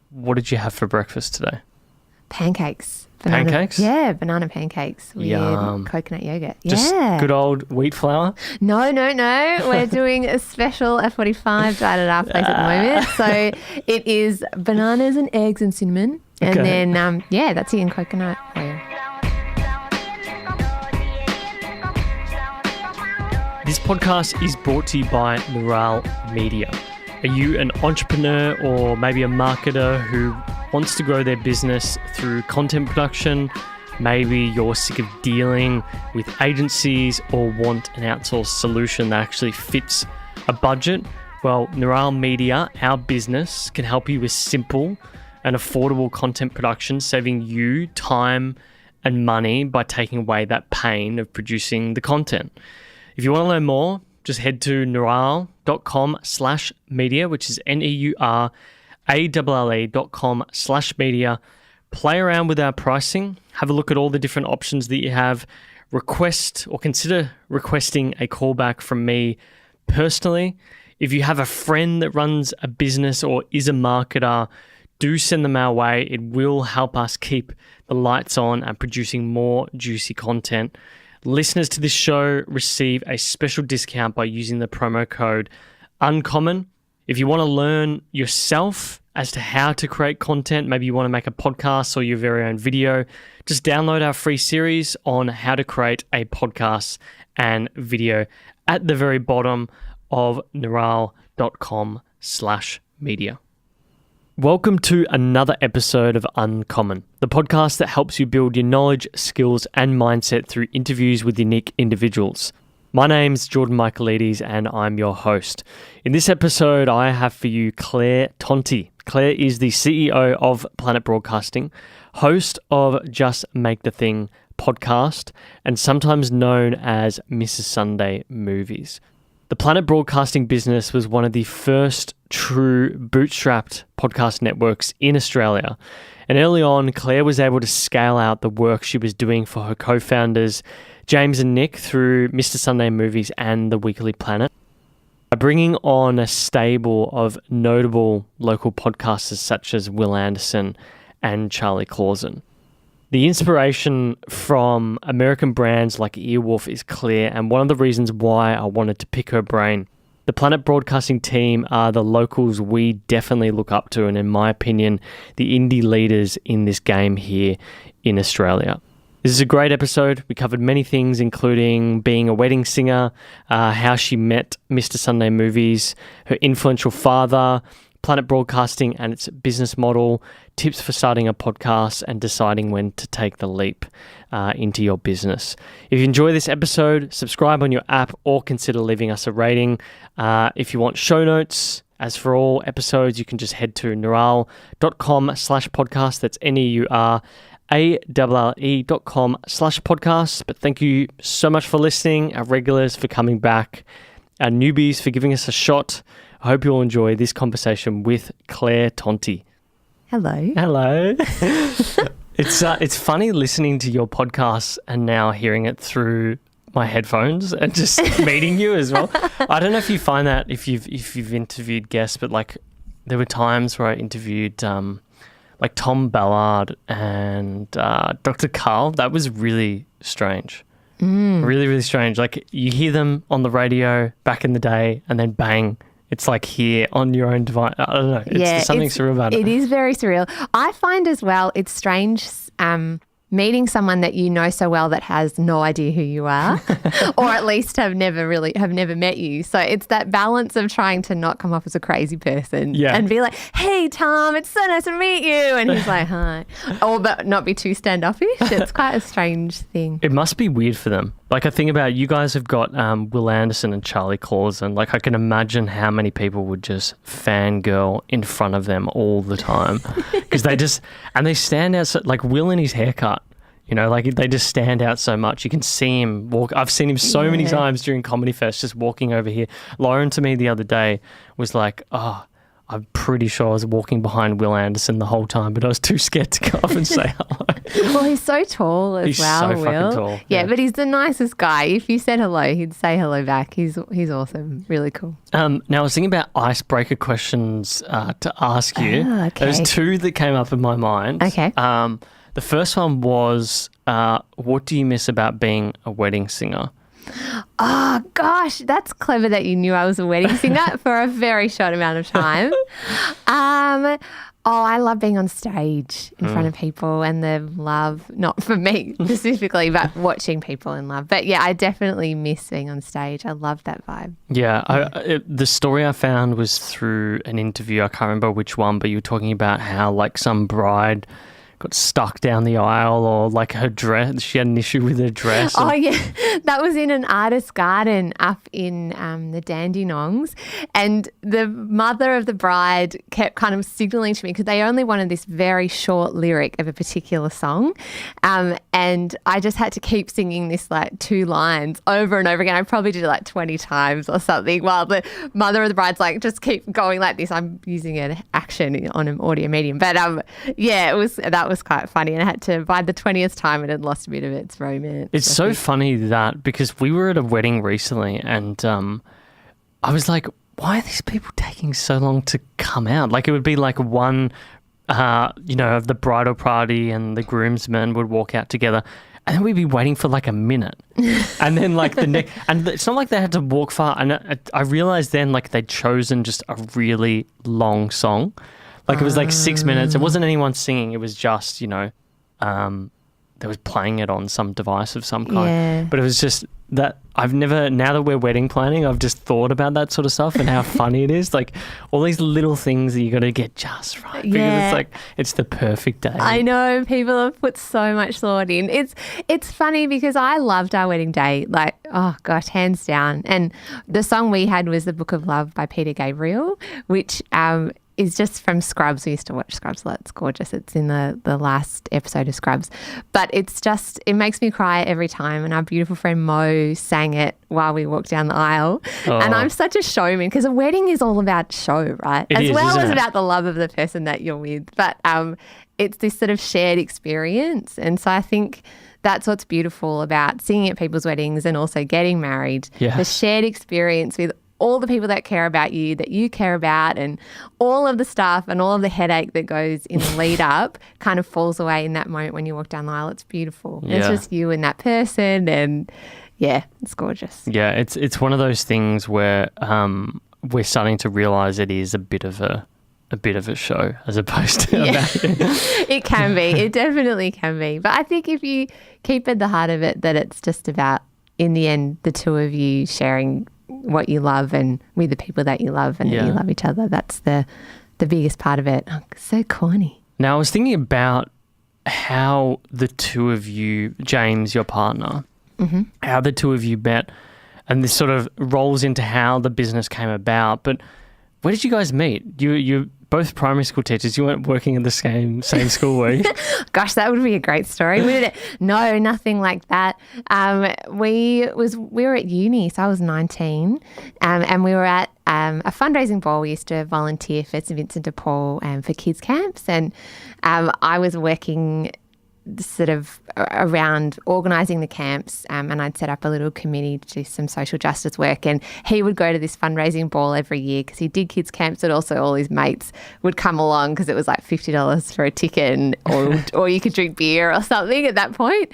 what did you have for breakfast today? Pancakes. Pancakes? Yeah, banana pancakes with coconut yogurt. Just good old wheat flour? No. We're doing a special F45 diet at our place at the moment. So it is bananas and eggs and cinnamon. And then, that's it in coconut oil. This podcast is brought to you by Neural Media. Are you an entrepreneur or maybe a marketer who wants to grow their business through content production? Maybe you're sick of dealing with agencies or want an outsourced solution that actually fits a budget? Well, Neural Media, our business, can help you with simple and affordable content production, saving you time and money by taking away that pain of producing the content. If you want to learn more, just head to neural.com/media, which is NEURALLE.com/media. Play around with our pricing. Have a look at all the different options that you have. Request or consider requesting a callback from me personally. If you have a friend that runs a business or is a marketer, do send them our way. It will help us keep the lights on and producing more juicy content. Listeners to this show receive a special discount by using the promo code UNCOMMON. If you want to learn yourself as to how to create content, maybe you want to make a podcast or your very own video, just download our free series on how to create a podcast and video at the very bottom of neural.com/media. Welcome to another episode of Uncommon, the podcast that helps you build your knowledge, skills, and mindset through interviews with unique individuals. My name's Jordan Michaelides, and I'm your host. In this episode, I have for you Claire Tonti. Claire is the CEO of Planet Broadcasting, host of Just Make the Thing podcast, and sometimes known as Mrs. Sunday Movies. The Planet Broadcasting business was one of the first true bootstrapped podcast networks in Australia. And early on, Claire was able to scale out the work she was doing for her co-founders, James and Nick, through Mr. Sunday Movies and The Weekly Planet, by bringing on a stable of notable local podcasters such as Will Anderson and Charlie Clausen. The inspiration from American brands like Earwolf is clear, and one of the reasons why I wanted to pick her brain. The Planet Broadcasting team are the locals we definitely look up to, and in my opinion, the indie leaders in this game here in Australia. This is a great episode. We covered many things, including being a wedding singer, how she met Mr. Sunday Movies, her influential father, Planet Broadcasting and its business model, tips for starting a podcast, and deciding when to take the leap into your business. If you enjoy this episode, subscribe on your app or consider leaving us a rating. If you want show notes, as for all episodes, you can just head to neural.com/podcast. That's NEURALLE.com/podcast. But thank you so much for listening, our regulars for coming back, our newbies for giving us a shot. I hope you'll enjoy this conversation with Claire Tonti. Hello. It's funny listening to your podcast and now hearing it through my headphones and just meeting you as well. I don't know if you find that if you've interviewed guests, but like there were times where I interviewed like Tom Ballard and Dr. Carl. That was really strange. Really, really strange. Like you hear them on the radio back in the day and then bang, it's like here on your own device. I don't know. There's something surreal about it. It is very surreal. I find as well it's strange meeting someone that you know so well that has no idea who you are or at least have never met you. So it's that balance of trying to not come off as a crazy person and be like, hey, Tom, it's so nice to meet you. And he's like, hi. Or but not be too standoffish. It's quite a strange thing. It must be weird for them. Like I think about you guys have got Will Anderson and Charlie Clausen. Like I can imagine how many people would just fangirl in front of them all the time because they stand out so, like Will and his haircut. You know, like they just stand out so much. You can see him walk. I've seen him so many times during Comedy Fest just walking over here. Lauren to me the other day was like, oh, I'm pretty sure I was walking behind Will Anderson the whole time, but I was too scared to go up and say hello. Well, he's so tall as He's well, so Will. fucking tall. Yeah, but he's the nicest guy. If you said hello, he'd say hello back. He's awesome. Really cool. Now, I was thinking about icebreaker questions to ask you. Okay. There's two that came up in my mind. Okay. The first one was, what do you miss about being a wedding singer? Oh, gosh, that's clever that you knew I was a wedding singer for a very short amount of time. I love being on stage in front of people and the love, not for me specifically, but watching people in love. But yeah, I definitely miss being on stage. I love that vibe. Yeah, the story I found was through an interview. I can't remember which one, but you were talking about how like some bride got stuck down the aisle, or like her dress, she had an issue with her dress. Oh, yeah. That was in an artist garden up in the Dandenongs. And the mother of the bride kept kind of signaling to me, because they only wanted this very short lyric of a particular song. And I just had to keep singing this like 2 lines over and over again. I probably did it like 20 times or something, while the mother of the bride's like, just keep going like this. I'm using an action on an audio medium. But yeah, that was quite funny. And I had to, by the 20th time, it had lost a bit of its romance. It's so funny that, because we were at a wedding recently and I was like, why are these people taking so long to come out? Like, it would be like one, of the bridal party and the groomsmen would walk out together, and then we'd be waiting for like a minute. And then like the next, and it's not like they had to walk far. And I realized then like they'd chosen just a really long song. Like it was like 6 minutes. It wasn't anyone singing. It was just, they was playing it on some device of some kind. Yeah. But it was just that now that we're wedding planning, I've just thought about that sort of stuff and how funny it is. Like all these little things that you got to get just right. Because it's like, it's the perfect day. I know, people have put so much thought in. It's funny because I loved our wedding day, like, oh gosh, hands down. And the song we had was The Book of Love by Peter Gabriel, which is just from Scrubs. We used to watch Scrubs a lot. It's gorgeous. It's in the last episode of Scrubs. But it makes me cry every time. And our beautiful friend Mo sang it while we walked down the aisle. Oh. And I'm such a showman, because a wedding is all about show, right? It as is, well isn't as it? about the love of the person that you're with. But it's this sort of shared experience. And so I think that's what's beautiful about singing at people's weddings and also getting married. Yes. The shared experience with all the people that care about you, that you care about, and all of the stuff and all of the headache that goes in the lead up kind of falls away in that moment when you walk down the aisle. It's beautiful. Yeah. It's just you and that person, and yeah, it's gorgeous. Yeah, it's one of those things where we're starting to realise it is a bit of a show as opposed to about It can be. It definitely can be. But I think if you keep at the heart of it that it's just about, in the end, the two of you sharing what you love and with the people that you love, and that you love each other. That's the biggest part of it. Oh, so corny. Now, I was thinking about how the two of you, James, your partner, how the two of you met, and this sort of rolls into how the business came about. But where did you guys meet? You both primary school teachers. You weren't working at the same school, were you? Gosh, that would be a great story, wouldn't it? No, nothing like that. We were at uni, so I was 19, and we were at a fundraising ball. We used to volunteer for St Vincent de Paul for kids camps, and I was working sort of around organising the camps, and I'd set up a little committee to do some social justice work, and he would go to this fundraising ball every year because he did kids camps, but also all his mates would come along because it was like $50 for a ticket, or you could drink beer or something at that point.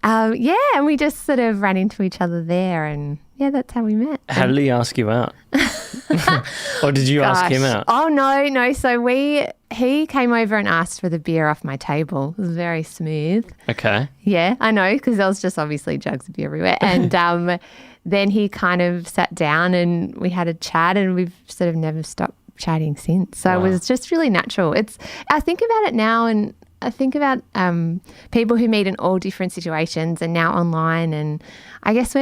And we just sort of ran into each other there, and yeah, that's how we met. How did he ask you out? Or did you ask him out? Oh, no. So he came over and asked for the beer off my table. It was very smooth. Okay. Yeah, I know, because there was just obviously jugs of beer everywhere. And then he kind of sat down and we had a chat, and we've sort of never stopped chatting since. So It was just really natural. I think about it now, and I think about people who meet in all different situations and now online, and I guess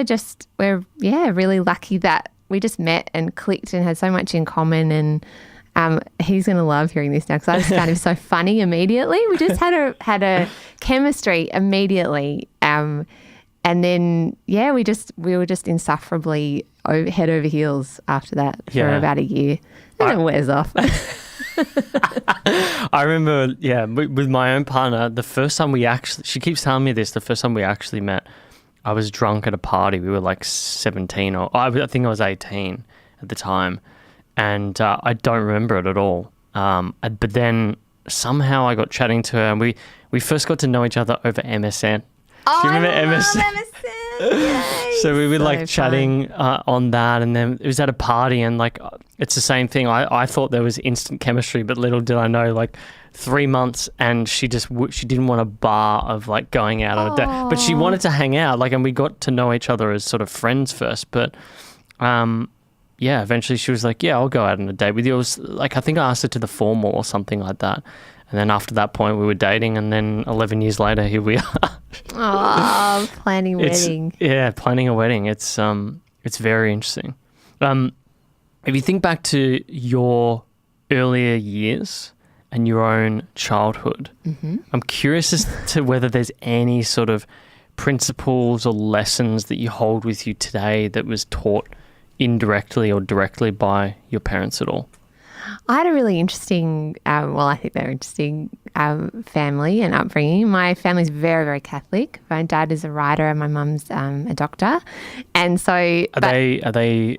we're really lucky that we just met and clicked and had so much in common. And he's going to love hearing this now because I just found him so funny immediately. We just had a chemistry immediately, and then we were just insufferably head over heels after that for about a year, and it wears off. I remember, with my own partner, the first time she keeps telling me this, the first time we actually met, I was drunk at a party. We were like 17 or I think I was 18 at the time. And I don't remember it at all. But then somehow I got chatting to her and we first got to know each other over MSN. Oh, do you remember I love MSN? Yay. So we were like So chatting on that, and then it was at a party, and like it's the same thing. I thought there was instant chemistry, but little did I know, like 3 months, and she didn't want a bar of like going out on a date, but she wanted to hang out, like, and we got to know each other as sort of friends first, but eventually she was like, yeah, I'll go out on a date with you. It was like, I think I asked her to the formal or something like that. And then after that point, we were dating, and then 11 years later, here we are. Oh, planning a wedding. Planning a wedding. It's very interesting. If you think back to your earlier years and your own childhood, I'm curious as to whether there's any sort of principles or lessons that you hold with you today that was taught indirectly or directly by your parents at all. I had a really interesting, I think they're interesting family and upbringing. My family's very, very Catholic. My dad is a writer and my mum's a doctor. And so... Are they,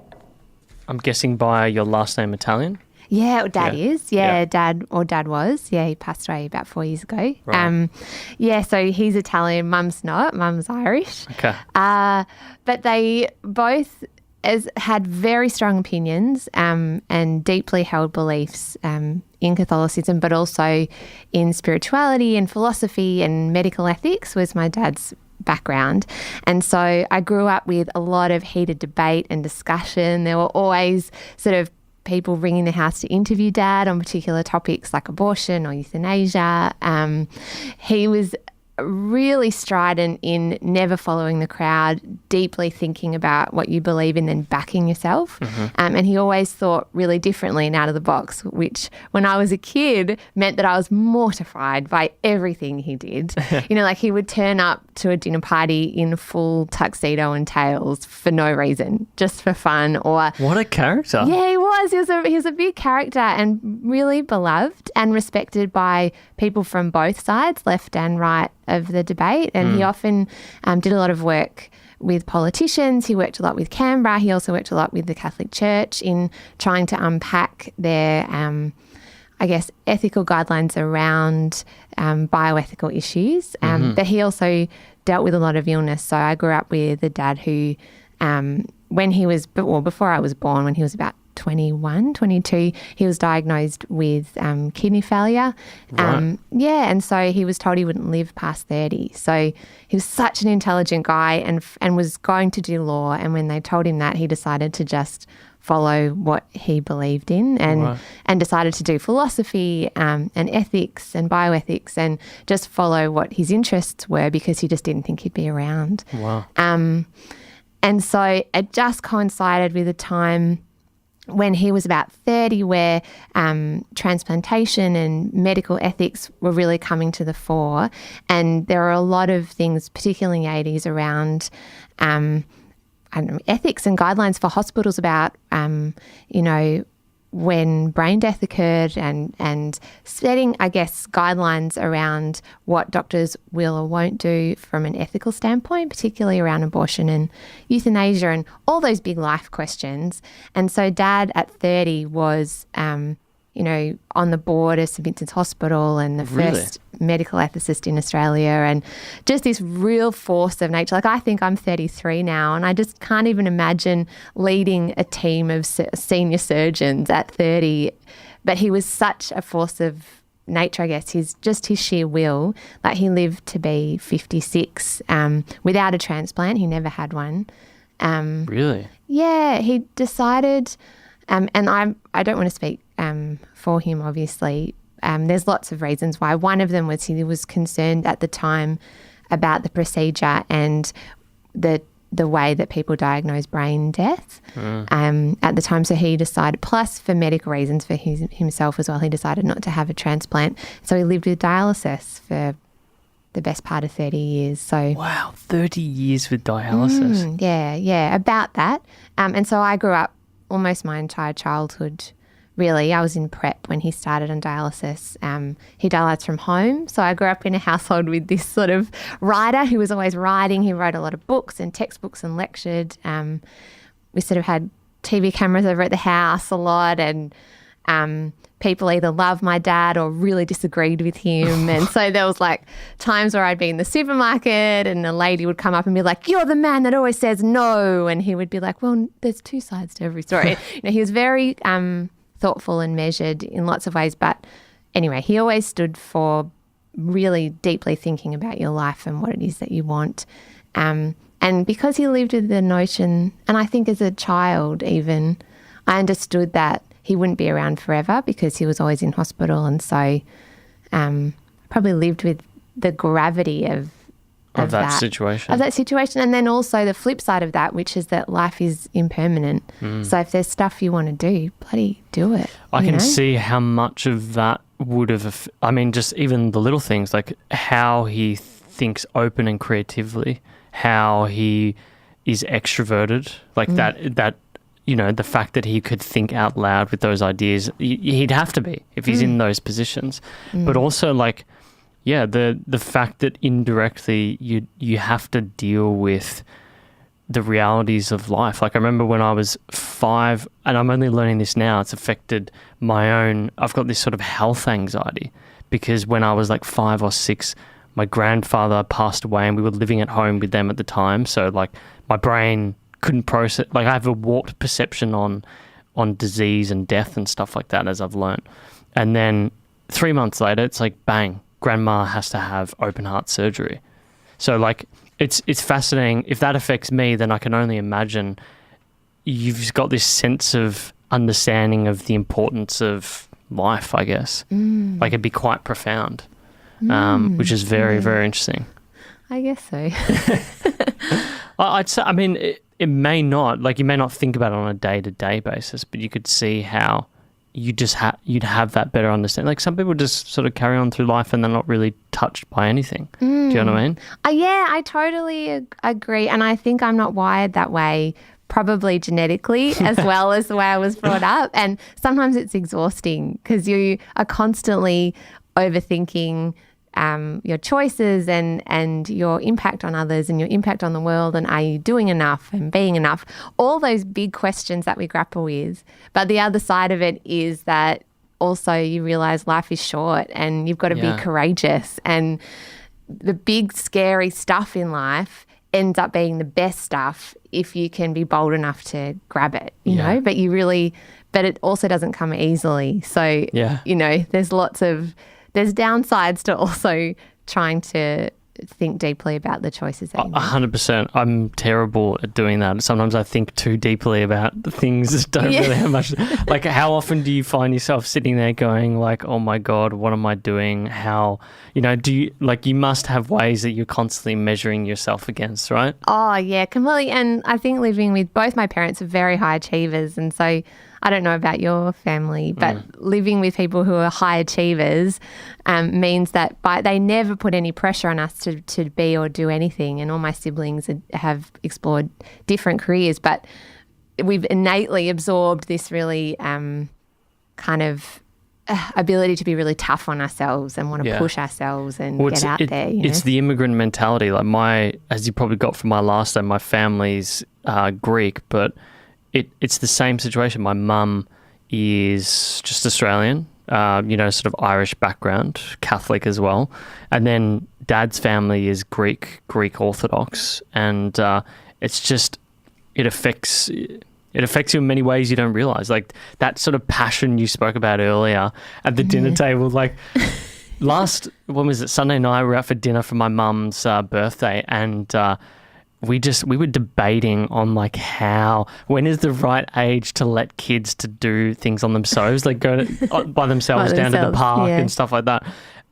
I'm guessing by your last name, Italian? Yeah, Dad is. Dad was. Yeah, he passed away about 4 years ago. Right. So he's Italian. Mum's not. Mum's Irish. Okay. But they both... had very strong opinions and deeply held beliefs in Catholicism, but also in spirituality and philosophy and medical ethics was my dad's background. And so I grew up with a lot of heated debate and discussion. There were always sort of people ringing the house to interview Dad on particular topics like abortion or euthanasia. He was really strident in never following the crowd, deeply thinking about what you believe in, then backing yourself. And he always thought really differently and out of the box, which when I was a kid meant that I was mortified by everything he did. Like he would turn up to a dinner party in full tuxedo and tails for no reason, just for fun. Or what a character. Yeah, he was. He was a big character and really beloved and respected by people from both sides, left and right of the debate. And he often did a lot of work with politicians. He worked a lot with Canberra. He also worked a lot with the Catholic Church in trying to unpack their, ethical guidelines around bioethical issues. But he also dealt with a lot of illness. So I grew up with a dad who, before I was born, when he was about 21, 22, he was diagnosed with kidney failure. Right. And so he was told he wouldn't live past 30. So he was such an intelligent guy and was going to do law. And when they told him that, he decided to just follow what he believed in and decided to do philosophy and ethics and bioethics and just follow what his interests were because he just didn't think he'd be around. Wow. And so it just coincided with a time when he was about 30 where transplantation and medical ethics were really coming to the fore. And there are a lot of things, particularly in the 80s, around ethics and guidelines for hospitals about, when brain death occurred and setting, guidelines around what doctors will or won't do from an ethical standpoint, particularly around abortion and euthanasia and all those big life questions. And so Dad at 30 was, on the board of St Vincent's Hospital and the first medical ethicist in Australia, and just this real force of nature. Like, I think I'm 33 now and I just can't even imagine leading a team of senior surgeons at 30. But he was such a force of nature, I guess. His sheer will. Like, he lived to be 56 without a transplant. He never had one. Really? Yeah, he decided, and I don't want to speak for him, obviously. There's lots of reasons why. One of them was he was concerned at the time about the procedure and the way that people diagnose brain death at the time. So he decided, plus for medical reasons for himself as well, he decided not to have a transplant. So he lived with dialysis for the best part of 30 years. So wow, 30 years with dialysis. Yeah, about that. And so I grew up almost my entire childhood really. I was in prep when he started on dialysis. He dialyzed from home. So I grew up in a household with this sort of writer who was always writing. He wrote a lot of books and textbooks and lectured. We sort of had TV cameras over at the house a lot, and people either loved my dad or really disagreed with him. And so there was like times where I'd be in the supermarket and a lady would come up and be like, "You're the man that always says no." And he would be like, "Well, there's two sides to every story." He was very thoughtful and measured in lots of ways. But anyway, he always stood for really deeply thinking about your life and what it is that you want. And because he lived with the notion, and I think as a child even, I understood that he wouldn't be around forever because he was always in hospital. And so probably lived with the gravity of that situation. And then also the flip side of that, which is that life is impermanent. So if there's stuff you want to do, bloody do it. I can see how much of that would have, just even the little things, like how he thinks open and creatively, how he is extroverted, like that, the fact that he could think out loud with those ideas, he'd have to be if he's in those positions. But also the fact that indirectly you have to deal with the realities of life. Like I remember when I was 5, and I'm only learning this now, it's affected I've got this sort of health anxiety because when I was like 5 or 6, my grandfather passed away and we were living at home with them at the time. So like my brain couldn't process, like I have a warped perception on disease and death and stuff like that as I've learned. And then 3 months later, it's like bang, grandma has to have open heart surgery. So like it's fascinating. If that affects me, then I can only imagine you've got this sense of understanding of the importance of life, I guess. Like it'd be quite profound, which is very, very interesting. I guess so. I'd say, it may not, like you may not think about it on a day-to-day basis, but you could see how you'd have that better understanding. Like some people just sort of carry on through life and they're not really touched by anything. Do you know what I mean? Yeah, I totally agree. And I think I'm not wired that way, probably genetically as well as the way I was brought up. And sometimes it's exhausting because you are constantly overthinking your choices and your impact on others and your impact on the world, and are you doing enough and being enough? All those big questions that we grapple with. But the other side of it is that also you realise life is short and you've got to be courageous, and the big scary stuff in life ends up being the best stuff if you can be bold enough to grab it, you know, but it also doesn't come easily. So, there's downsides to also trying to think deeply about the choices that you make. 100%. I'm terrible at doing that. Sometimes I think too deeply about the things that don't really have much. Like how often do you find yourself sitting there going like, oh my God, what am I doing? How, you must have ways that you're constantly measuring yourself against, right? Oh yeah, completely. And I think living with both my parents are very high achievers. And so I don't know about your family, but living with people who are high achievers means that they never put any pressure on us to be or do anything. And all my siblings have explored different careers, but we've innately absorbed this really kind of ability to be really tough on ourselves and want to push ourselves and get out there. It's the immigrant mentality. Like as you probably got from my last name, my family's Greek, but it's the same situation. My mum is just Australian, sort of Irish background, Catholic as well. And then dad's family is Greek Orthodox. And it's just, it affects you in many ways you don't realize. Like that sort of passion you spoke about earlier at the dinner table, like when was it? Sunday night, we were out for dinner for my mum's birthday, and we were debating on like when is the right age to let kids to do things on themselves, like go by themselves down to the park and stuff like that.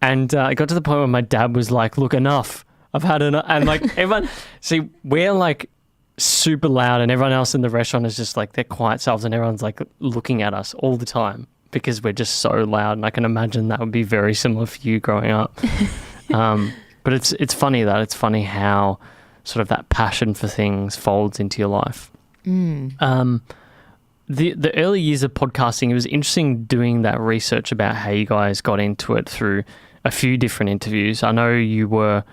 And it got to the point where my dad was like, look, enough. I've had enough. And like everyone, see, we're like super loud and everyone else in the restaurant is just like their quiet selves and everyone's like looking at us all the time because we're just so loud. And I can imagine that would be very similar for you growing up. But it's funny how sort of that passion for things folds into your life. the early years of podcasting, it was interesting doing that research about how you guys got into it through a few different interviews. I know you were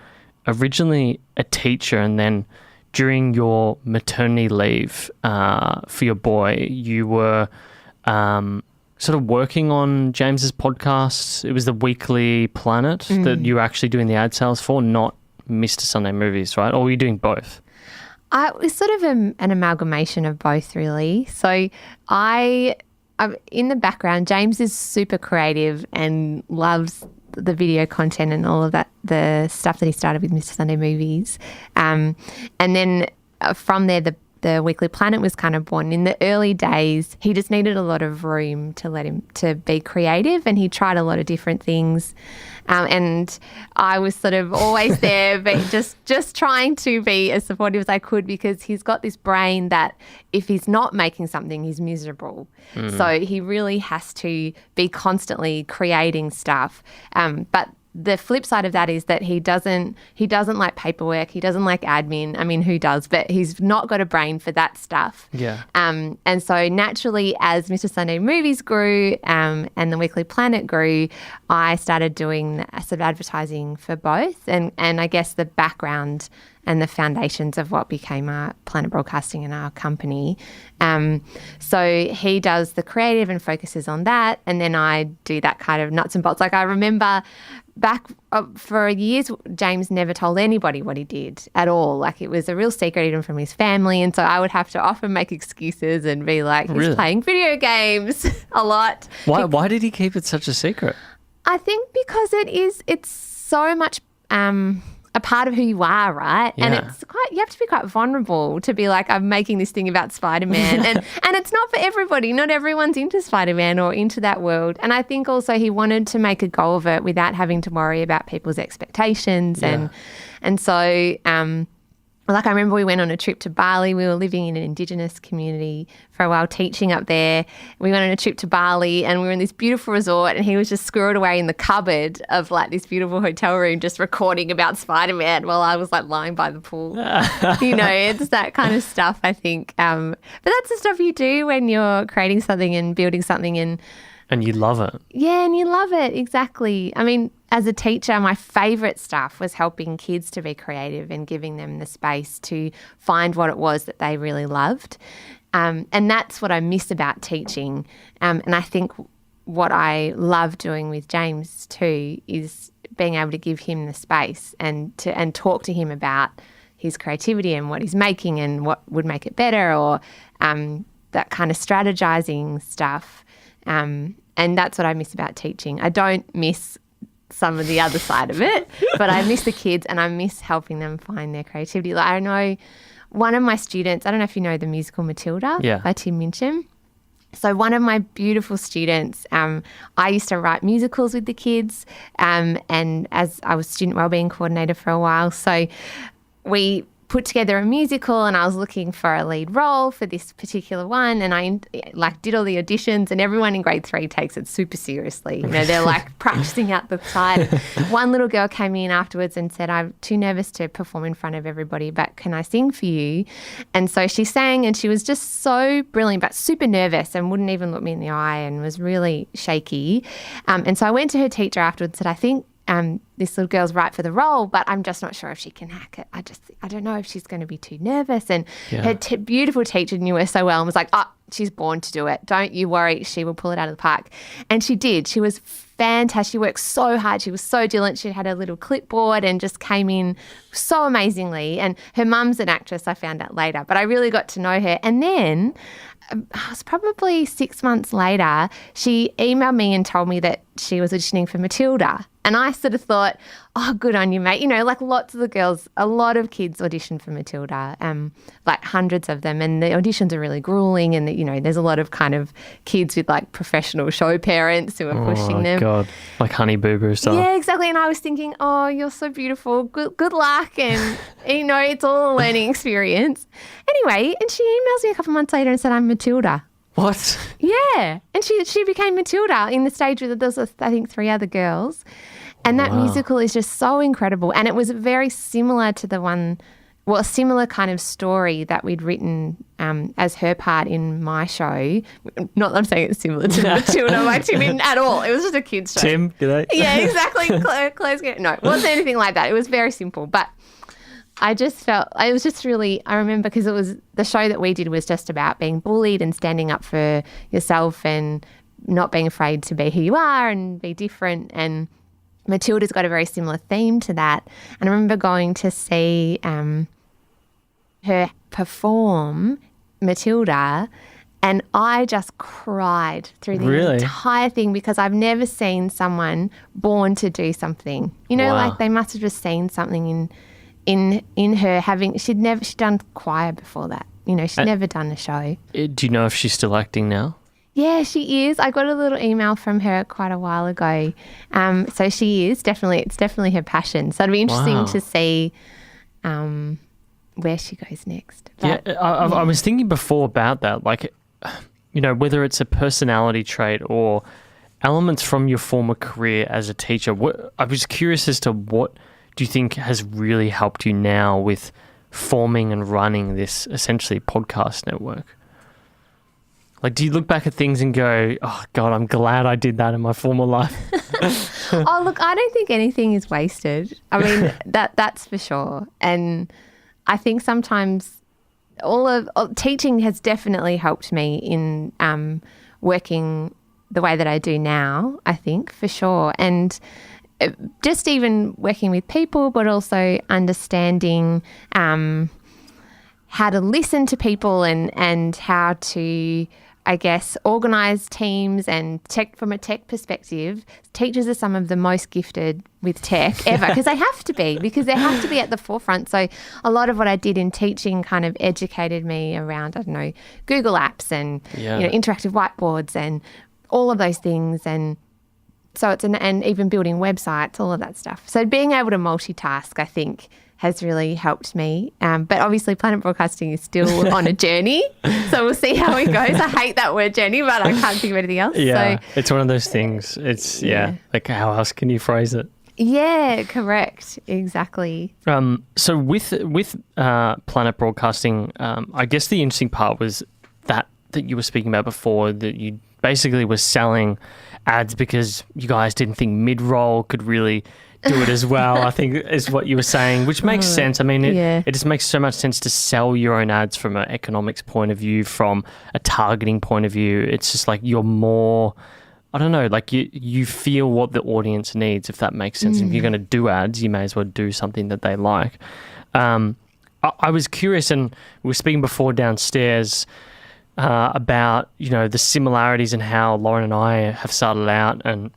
originally a teacher, and then during your maternity leave for your boy, you were sort of working on James's podcast. It was the Weekly Planet that you were actually doing the ad sales for, not Mr. Sunday Movies, right? Or were you doing both? It was sort of an amalgamation of both, really. So I'm in the background. James is super creative and loves the video content and all of that, the stuff that he started with Mr. Sunday Movies. And then from there, the Weekly Planet was kind of born. In the early days, he just needed a lot of room to let him to be creative, and he tried a lot of different things. And I was sort of always there, but just trying to be as supportive as I could, because he's got this brain that if he's not making something, he's miserable. So he really has to be constantly creating stuff. But the flip side of that is that he doesn't like paperwork. He doesn't like admin. I mean, who does? But he's not got a brain for that stuff. Yeah. And so naturally, as Mr. Sunday Movies grew and the Weekly Planet grew, I started doing sort of advertising for both. And I guess the background and the foundations of what became our Planet Broadcasting and our company. So he does the creative and focuses on that, and then I do that kind of nuts and bolts. Like I remember back for years, James never told anybody what he did at all. Like it was a real secret even from his family, and so I would have to often make excuses and be like, he's playing video games a lot. Why did he keep it such a secret? I think because it's so much a part of who you are, right? Yeah. And you have to be quite vulnerable to be like, I'm making this thing about Spider-Man. and it's not for everybody. Not everyone's into Spider-Man or into that world. And I think also he wanted to make a go of it without having to worry about people's expectations. Yeah. And so like I remember we went on a trip to Bali. We were living in an Indigenous community for a while, teaching up there. We went on a trip to Bali and we were in this beautiful resort, and he was just squirreled away in the cupboard of like this beautiful hotel room just recording about Spider-Man while I was like lying by the pool. It's that kind of stuff, I think. But that's the stuff you do when you're creating something and building something and you love it. Yeah, and you love it, exactly. I mean, as a teacher, my favourite stuff was helping kids to be creative and giving them the space to find what it was that they really loved. And that's what I miss about teaching. And I think what I love doing with James too is being able to give him the space and talk to him about his creativity and what he's making and what would make it better, or that kind of strategizing stuff. And that's what I miss about teaching. I don't miss some of the other side of it, but I miss the kids and I miss helping them find their creativity. Like I know one of my students, I don't know if you know the musical Matilda by Tim Minchin. So one of my beautiful students, I used to write musicals with the kids, and as I was student wellbeing coordinator for a while. So we put together a musical, and I was looking for a lead role for this particular one, and I did all the auditions, and everyone in grade 3 takes it super seriously. They're like practicing out the side. One little girl came in afterwards and said, I'm too nervous to perform in front of everybody, but can I sing for you? And so she sang, and she was just so brilliant, but super nervous and wouldn't even look me in the eye and was really shaky. And so I went to her teacher afterwards and said, I think this little girl's right for the role, but I'm just not sure if she can hack it. I don't know if she's going to be too nervous. And her beautiful teacher knew her so well and was like, she's born to do it. Don't you worry. She will pull it out of the park. And she did. She was fantastic. She worked so hard. She was so diligent. She had a little clipboard and just came in so amazingly. And her mum's an actress, I found out later, but I really got to know her. And then it was probably 6 months later, she emailed me and told me that she was auditioning for Matilda. And I sort of thought, oh, good on you, mate. Like lots of the girls, a lot of kids audition for Matilda, like hundreds of them. And the auditions are really grueling. And, there's a lot of kind of kids with like professional show parents who are pushing them. Oh, God. Like Honey Boo Boo stuff. Yeah, exactly. And I was thinking, oh, you're so beautiful. Good luck. And, it's all a learning experience. Anyway, and she emails me a couple months later and said, I'm Matilda. What? Yeah. And she became Matilda in the stage where there was, I think, 3 other girls. And that musical is just so incredible. And it was very similar to the one a similar kind of story that we'd written as her part in my show. Not that I'm saying it's similar to Matilda by Tim at all. It was just a kid's show. Tim, g'day. Yeah, exactly. Claire's no, it wasn't anything like that. It was very simple. But I just felt, it was just really, I remember because it was, the show that we did was just about being bullied and standing up for yourself and not being afraid to be who you are and be different. And Matilda's got a very similar theme to that. And I remember going to see her perform Matilda, and I just cried through the entire thing because I've never seen someone born to do something. You know, like they must have just seen something in her having. She'd done choir before that. You know, she'd never done a show. Do you know if she's still acting now? Yeah, she is. I got a little email from her quite a while ago. So she is it's definitely her passion. So it'd be interesting to see where she goes next. But, I was thinking before about that, like, you know, whether it's a personality trait or elements from your former career as a teacher. I was curious as to what do you think has really helped you now with forming and running this essentially podcast network? Like, do you look back at things and go, oh, God, I'm glad I did that in my former life? Oh, look, I don't think anything is wasted. I mean, that's for sure. And I think sometimes teaching has definitely helped me in working the way that I do now, I think, for sure. And just even working with people, but also understanding how to listen to people and how to, I guess, organise teams and from a tech perspective. Teachers are some of the most gifted with tech ever because they have to be at the forefront. So a lot of what I did in teaching kind of educated me around, I don't know, Google Apps and you know, interactive whiteboards and all of those things. And so and even building websites, all of that stuff. So being able to multitask, I think, has really helped me. But obviously Planet Broadcasting is still on a journey, so we'll see how it goes. I hate that word journey, but I can't think of anything else. Yeah, so, it's one of those things. It's, like how else can you phrase it? Yeah, correct. Exactly. So with Planet Broadcasting, I guess the interesting part was that you were speaking about before, that you basically were selling ads because you guys didn't think mid-roll could really do it as well, I think is what you were saying, which makes sense. I mean, it just makes so much sense to sell your own ads from an economics point of view, from a targeting point of view. It's just like you're more, I don't know, like you feel what the audience needs, if that makes sense. If you're going to do ads, you may as well do something that they like. I was curious, and we were speaking before downstairs about, you know, the similarities in how Lauren and I have started out, and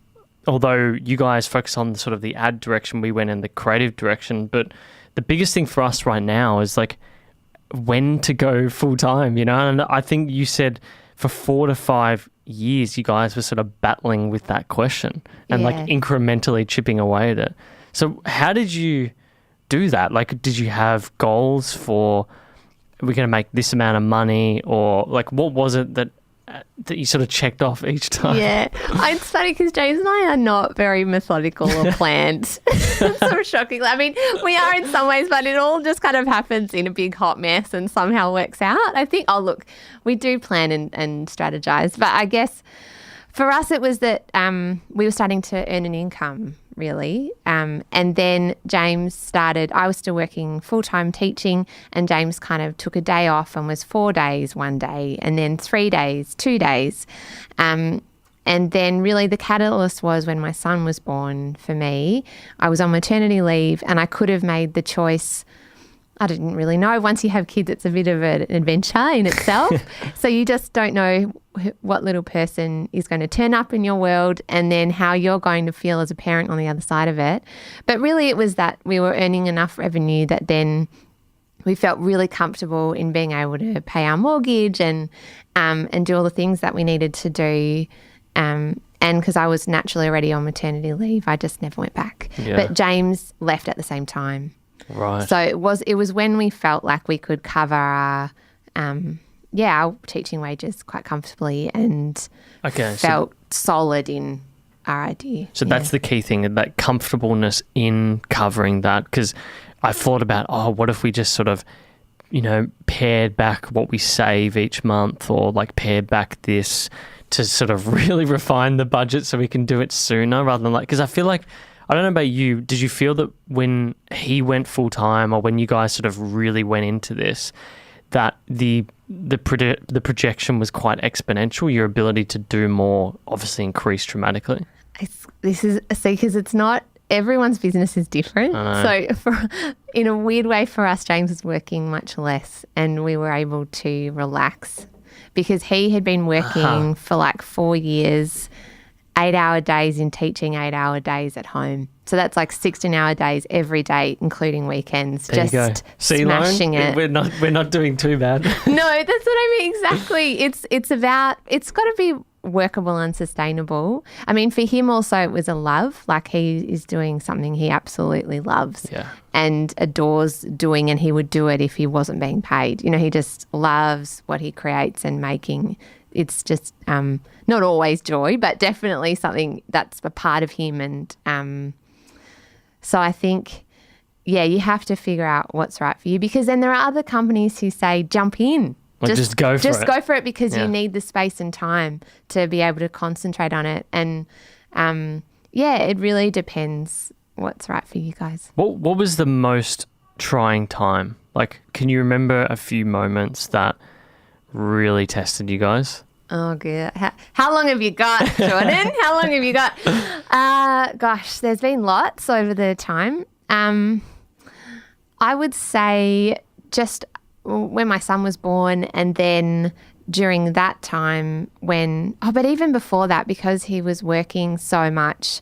although you guys focus on sort of the ad direction, we went in the creative direction. But the biggest thing for us right now is like when to go full time, you know? And I think you said for 4 to 5 years, you guys were sort of battling with that question and like incrementally chipping away at it. So how did you do that? Like, did you have goals for, we're going to make this amount of money, or like what was it that you sort of checked off each time? Yeah, it's funny because James and I are not very methodical or planned. So shocking. I mean, we are in some ways, but it all just kind of happens in a big hot mess and somehow works out. I think, we do plan and strategize, but I guess for us it was that we were starting to earn an income, really. And then James started, I was still working full-time teaching, and James kind of took a day off and was 4 days one day, and then 3 days, 2 days. And then really the catalyst was when my son was born for me. I was on maternity leave and I could have made the choice. I didn't really know. Once you have kids, it's a bit of an adventure in itself. So you just don't know what little person is going to turn up in your world and then how you're going to feel as a parent on the other side of it. But really it was that we were earning enough revenue that then we felt really comfortable in being able to pay our mortgage and do all the things that we needed to do. And because I was naturally already on maternity leave, I just never went back. Yeah. But James left at the same time. Right. So it was when we felt like we could cover our teaching wages quite comfortably and felt solid in our idea. So that's the key thing, that comfortableness in covering that, because I thought about, what if we just sort of, pared back what we save each month, or like pared back this to sort of really refine the budget so we can do it sooner rather than because I feel like, I don't know about you, did you feel that when he went full time, or when you guys sort of really went into this, that the projection was quite exponential? Your ability to do more obviously increased dramatically. Because it's not, everyone's business is different. So in a weird way for us, James was working much less, and we were able to relax because he had been working for like 4 years, 8-hour days in teaching, 8-hour days at home. So that's like 16-hour days every day, including weekends. There just you go. See, smashing Lauren, it. We're not doing too bad. No, that's what I mean. Exactly. It's got to be workable and sustainable. I mean, for him also it was a love. Like, he is doing something he absolutely loves and adores doing, and he would do it if he wasn't being paid. He just loves what he creates and making. It's just not always joy, but definitely something that's a part of him. And so I think, you have to figure out what's right for you, because then there are other companies who say, jump in. Just go for it. Just go for it, because you need the space and time to be able to concentrate on it. And, it really depends what's right for you guys. What was the most trying time? Like, can you remember a few moments that really tested you guys? Oh, good. How long have you got, Jordan? How long have you got? Gosh, there's been lots over the time. I would say just when my son was born, and then during that time but even before that, because he was working so much,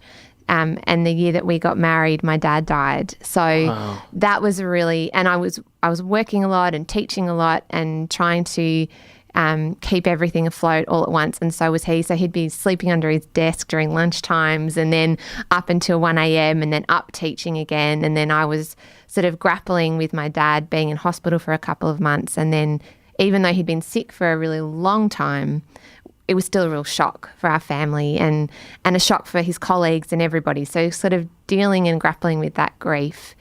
and the year that we got married, my dad died. So that was really, and I was working a lot and teaching a lot and trying to keep everything afloat all at once, and so was he. So he'd be sleeping under his desk during lunch times, and then up until 1 a.m. and then up teaching again. And then I was sort of grappling with my dad being in hospital for a couple of months, and then even though he'd been sick for a really long time, it was still a real shock for our family and a shock for his colleagues and everybody. So sort of dealing and grappling with that grief,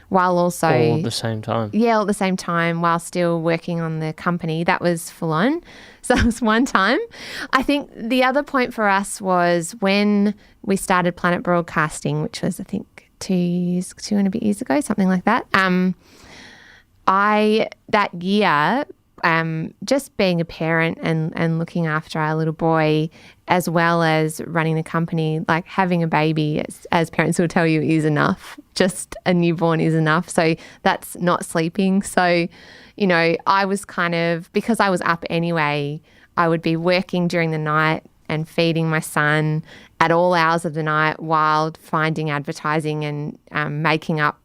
while also... All at the same time. Yeah, all at the same time, while still working on the company. That was full on. So that was one time. I think the other point for us was when we started Planet Broadcasting, which was, I think, 2 and a bit years ago, something like that. That year, just being a parent and looking after our little boy, as well as running the company, like having a baby, as parents will tell you, is enough. Just a newborn is enough. So that's not sleeping. So, I was because I was up anyway, I would be working during the night and feeding my son at all hours of the night while finding advertising and making up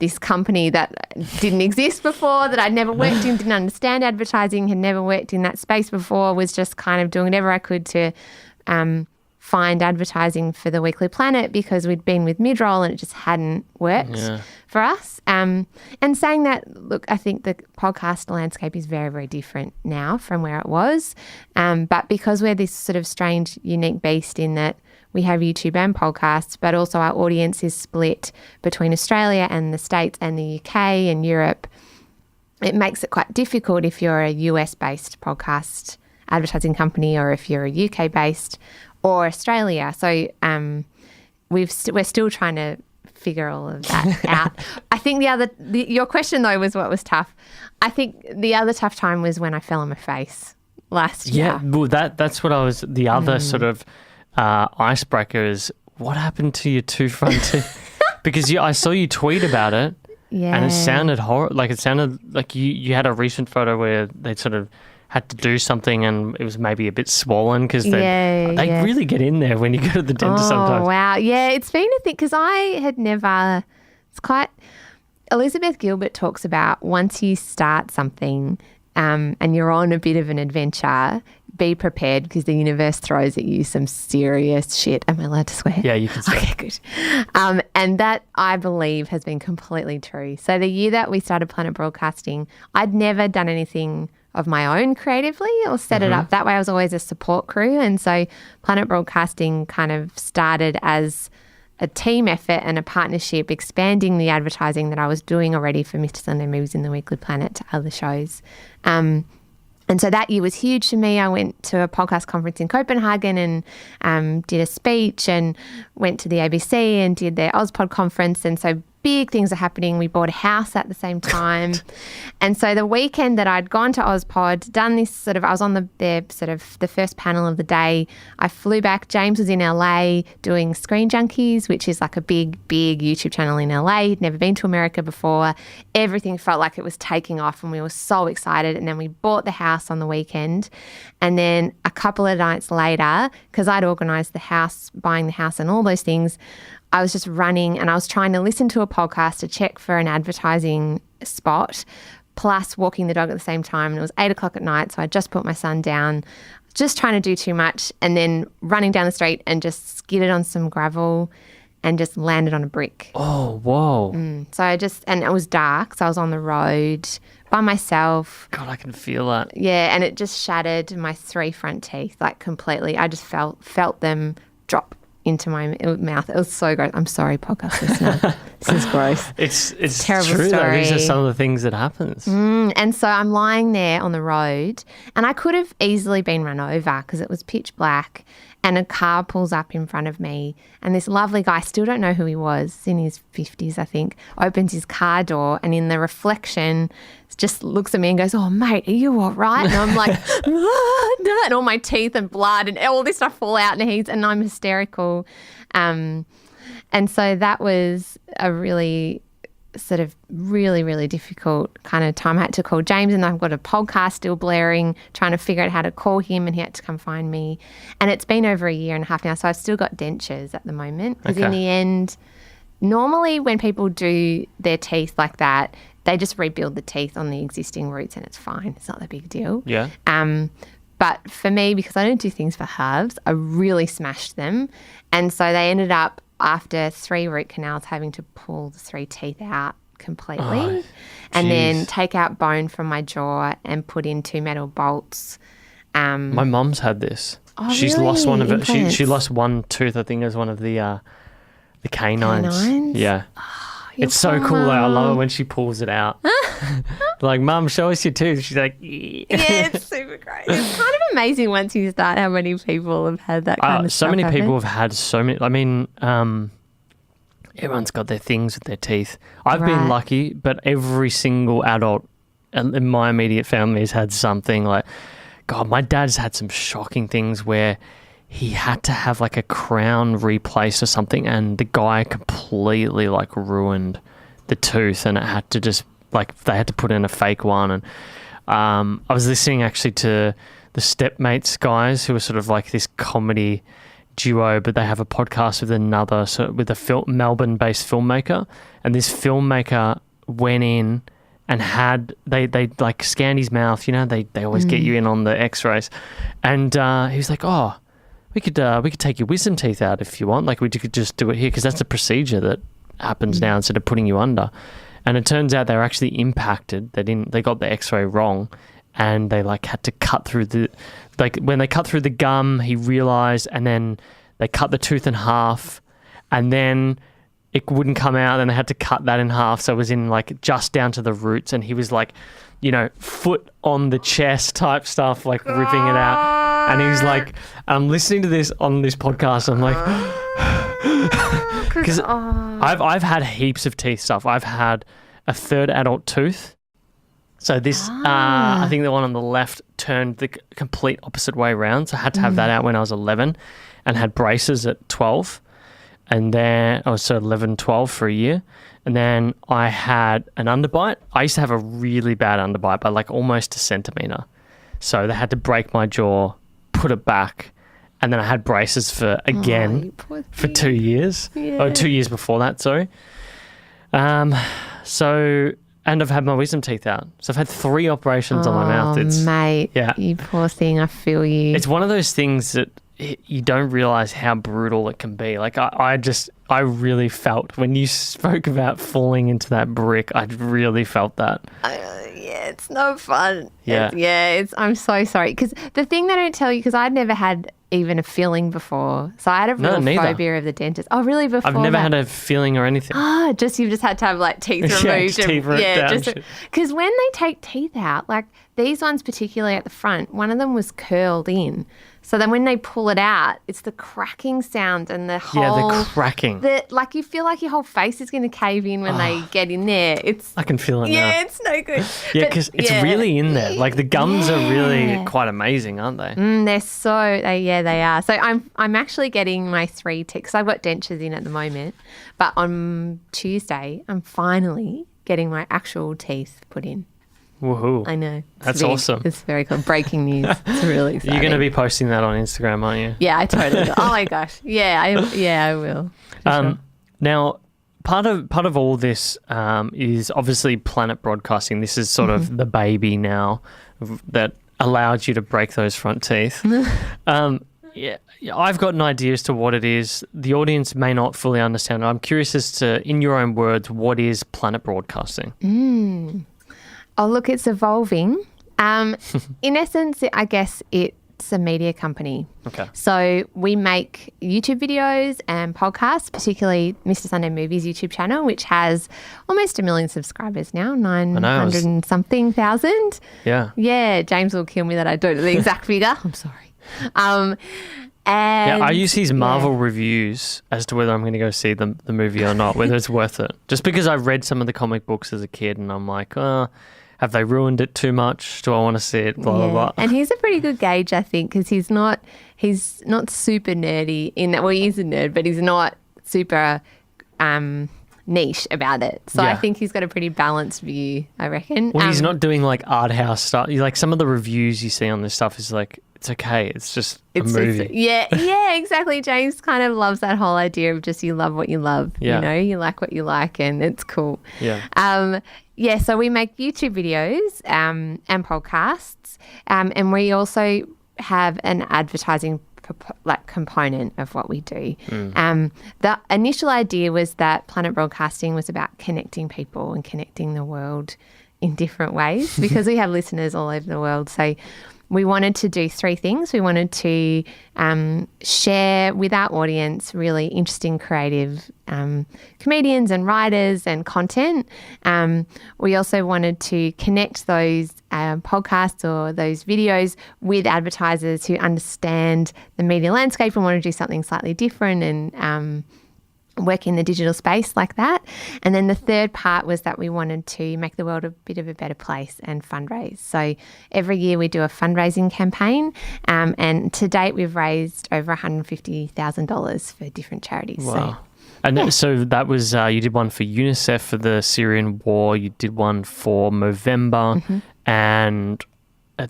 this company that didn't exist before, that I'd never worked in, didn't understand advertising, had never worked in that space before, was just kind of doing whatever I could to find advertising for the Weekly Planet, because we'd been with Midroll and it just hadn't worked for us. And saying that, look, I think the podcast landscape is very, very different now from where it was. But because we're this sort of strange, unique beast in that we have YouTube and podcasts, but also our audience is split between Australia and the States and the UK and Europe, it makes it quite difficult if you're a US-based podcast advertising company, or if you're a UK-based, or Australia. So we're still trying to figure all of that out. I think your question though was what was tough. I think the other tough time was when I fell on my face last year. Yeah, well, that's what I was. The other sort of icebreaker is, what happened to your two front teeth? Because I saw you tweet about it, and it sounded horrible. Like, it sounded like you had a recent photo where they sort of had to do something and it was maybe a bit swollen, because they really get in there when you go to the dentist sometimes. Oh, wow. Yeah, it's been a thing, because I had never, Elizabeth Gilbert talks about once you start something and you're on a bit of an adventure, be prepared, because the universe throws at you some serious shit. Am I allowed to swear? Yeah, you can swear. Okay, good. And that, I believe, has been completely true. So the year that we started Planet Broadcasting, I'd never done anything of my own creatively or set it up that way. I was always a support crew. And so Planet Broadcasting kind of started as a team effort and a partnership, expanding the advertising that I was doing already for Mr. Sunday Movies in the Weekly Planet to other shows. And so that year was huge for me. I went to a podcast conference in Copenhagen and did a speech, and went to the ABC and did their Ozpod conference. And so big things are happening. We bought a house at the same time. And so the weekend that I'd gone to Ozpod, done this sort of, I was on the first panel of the day. I flew back. James was in LA doing Screen Junkies, which is like a big YouTube channel in LA. He'd never been to America before. Everything felt like it was taking off and we were so excited. And then we bought the house on the weekend. And then a couple of nights later, because I'd organised the house, buying the house and all those things, I was just running and I was trying to listen to a podcast to check for an advertising spot, plus walking the dog at the same time. And it was 8 o'clock at night, so I just put my son down, just trying to do too much, and then running down the street and just skidded on some gravel and just landed on a brick. Oh, whoa. And it was dark, so I was on the road by myself. God, I can feel that. Yeah, and it just shattered my 3 front teeth, like completely. I just felt them drop into my mouth. It was so gross. I'm sorry, podcast listener. This is gross. It's terrible true, story. though. These are some of the things that happens. And so I'm lying there on the road, and I could have easily been run over because it was pitch black, and a car pulls up in front of me, and this lovely guy, still don't know who he was, in his 50s, I think, opens his car door, and in the reflection just looks at me and goes, "Oh, mate, are you all right?" And I'm like, and all my teeth and blood and all this stuff fall out, and I'm hysterical. And so that was a really sort of really difficult kind of time. I had to call James, and I've got a podcast still blaring, trying to figure out how to call him, and he had to come find me. And it's been over a year and a half now, so I've still got dentures at the moment. Because in the end, normally when people do their teeth like that, they just rebuild the teeth on the existing roots and it's fine. It's not a big deal. Yeah. But for me, because I don't do things for halves, I really smashed them. And so they ended up, after 3 root canals, having to pull the 3 teeth out completely and then take out bone from my jaw and put in 2 metal bolts. My mum's had this. Oh, She's really? lost one of it. She Implants? lost one tooth, I think, as one of the canines. Canines? Yeah. Your It's so poor cool, though. I love mum. it when she pulls it out. Like, Mum, show us your tooth. She's like, Yeah, it's super great. It's kind of amazing once you start how many people have had that kind of so stuff many happen. people have had so many. I mean, everyone's got their things with their teeth. I've been Right. lucky, but every single adult in my immediate family has had something. Like, God, my dad's had some shocking things where he had to have like a crown replaced or something, and the guy completely like ruined the tooth, and it had to just like, they had to put in a fake one. And I was listening actually to the Stepmates guys, who are sort of like this comedy duo, but they have a podcast with with a Melbourne-based filmmaker, and this filmmaker went in and had they like scanned his mouth. You know, they always get you in on the X-rays, and he was like, "Oh, we could take your wisdom teeth out if you want. Like, we could just do it here, because that's a procedure that happens now instead of putting you under." And it turns out they were actually impacted. They got the X-ray wrong, and they like had to cut through when they cut through the gum, he realized, and then they cut the tooth in half, and then it wouldn't come out, and they had to cut that in half, so it was in like just down to the roots, and he was like, you know, foot on the chest type stuff, like ripping it out. And he's like, I'm listening to this on this podcast, I'm like, because I've had heaps of teeth stuff. I've had a 3rd adult tooth. So this, I think the one on the left turned the complete opposite way around. So I had to have that out when I was 11, and had braces at 12. And then I was 11, 12 for a year. And then I had an underbite. I used to have a really bad underbite by like almost a centimetre. So they had to break my jaw, put it back, and then I had braces for 2 years. Yeah. Or 2 years before that, sorry. And I've had my wisdom teeth out. So I've had 3 operations on my mouth. Mate, yeah. you poor thing, I feel you. It's one of those things that you don't realise how brutal it can be. Like, I really felt, when you spoke about falling into that brick, I really felt that. Yeah, it's no fun. Yeah. I'm so sorry. Because the thing they don't tell you, because I'd never had even a filling before. So I had a real phobia of the dentist. Oh, really? Before I've never had a filling or anything. Oh, you've just had to have like teeth removed. Because when they take teeth out, like these ones particularly at the front, one of them was curled in. So then when they pull it out, it's the cracking sound and the whole... Yeah, the cracking. Like you feel like your whole face is going to cave in when they get in there. I can feel it now. Yeah, it's no good. Yeah, because it's really in there. Like the gums are really quite amazing, aren't they? They are. So I'm actually getting my 3 teeth, because I've got dentures in at the moment. But on Tuesday, I'm finally getting my actual teeth put in. Woohoo. I know. That's awesome. It's very cool. Breaking news. It's really exciting. You're going to be posting that on Instagram, aren't you? Yeah, I totally will. Oh my gosh. Yeah, I will. Sure. Now, part of all this is obviously Planet Broadcasting. This is sort of the baby now that allowed you to break those front teeth. Yeah, I've got an idea as to what it is. The audience may not fully understand. I'm curious as to, in your own words, what is Planet Broadcasting? Oh, look, it's evolving. In essence, I guess it's a media company. Okay. So we make YouTube videos and podcasts, particularly Mr. Sunday Movies YouTube channel, which has almost 1 million subscribers now, 900 and something thousand. Yeah. Yeah, James will kill me that I don't know the exact figure. I'm sorry. I use his Marvel reviews as to whether I'm going to go see the movie or not, whether it's worth it. Just because I read some of the comic books as a kid and I'm like, have they ruined it too much? Do I want to see it? Blah, blah, blah. And he's a pretty good gauge, I think, because he's not super nerdy in that. Well, he is a nerd, but he's not super niche about it. So I think he's got a pretty balanced view, I reckon. Well, he's not doing like art house stuff. Like some of the reviews you see on this stuff is like, it's okay. It's just a movie. Yeah, exactly. James kind of loves that whole idea of just you love what you love. Yeah. You know, you like what you like and it's cool. Yeah. So we make YouTube videos and podcasts and we also have an advertising component of what we do. The initial idea was that Planet Broadcasting was about connecting people and connecting the world in different ways because we have listeners all over the world. So we wanted to do 3 things. We wanted to share with our audience really interesting, creative comedians and writers and content. We also wanted to connect those podcasts or those videos with advertisers who understand the media landscape and want to do something slightly different and work in the digital space like that. And then the third part was that we wanted to make the world a bit of a better place and fundraise. So every year we do a fundraising campaign and to date we've raised over $150,000 for different charities. Wow. So that was, you did one for UNICEF for the Syrian war, you did one for Movember and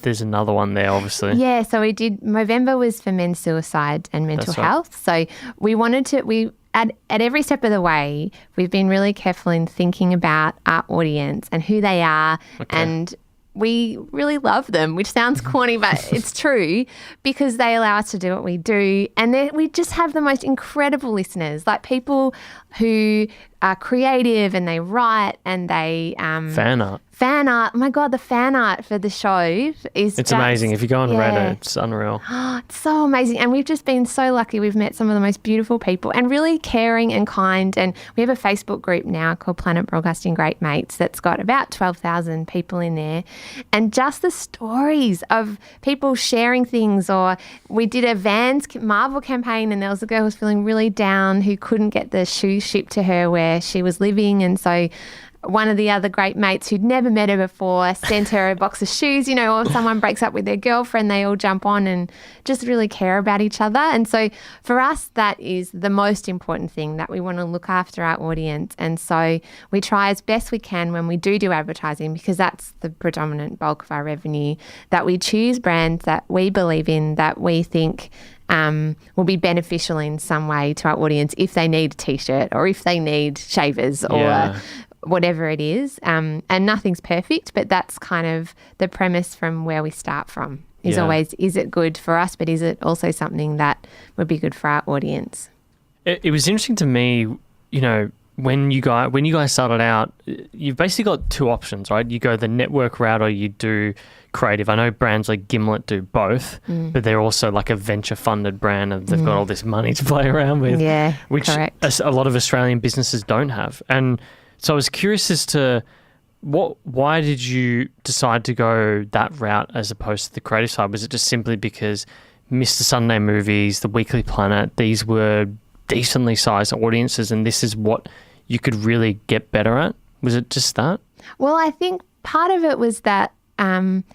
there's another one there, obviously. Yeah, so we did, Movember was for men's suicide and mental health. So we wanted to, at every step of the way, we've been really careful in thinking about our audience and who they are and we really love them, which sounds corny, but it's true because they allow us to do what we do. And we just have the most incredible listeners, like people who are creative and they write and they... Fan art. Oh my God, the fan art for the show is It's amazing. If you go on Reddit, it's unreal. It's so amazing. And we've just been so lucky. We've met some of the most beautiful people and really caring and kind. And we have a Facebook group now called Planet Broadcasting Great Mates that's got about 12,000 people in there. And just the stories of people sharing things, or we did a Vans Marvel campaign and there was a girl who was feeling really down who couldn't get the shoes shipped to her where she was living. And so one of the other great mates who'd never met her before sent her a box of shoes, you know, or someone breaks up with their girlfriend, they all jump on and just really care about each other. And so for us, that is the most important thing, that we want to look after our audience. And so we try as best we can when we do advertising, because that's the predominant bulk of our revenue, that we choose brands that we believe in, that we think will be beneficial in some way to our audience if they need a T-shirt or if they need shavers or whatever it is. And nothing's perfect, but that's kind of the premise from where we start from is always, is it good for us, but is it also something that would be good for our audience? It was interesting to me, you know, when you guys started out, you've basically got two options, right? You go the network route or you do creative. I know brands like Gimlet do both, but they're also like a venture-funded brand and they've got all this money to play around with, which correct. a lot of Australian businesses don't have. And so I was curious as to why did you decide to go that route as opposed to the creative side? Was it just simply because Mr. Sunday Movies, The Weekly Planet, these were decently sized audiences and this is what you could really get better at? Was it just that? Well, I think part of it was that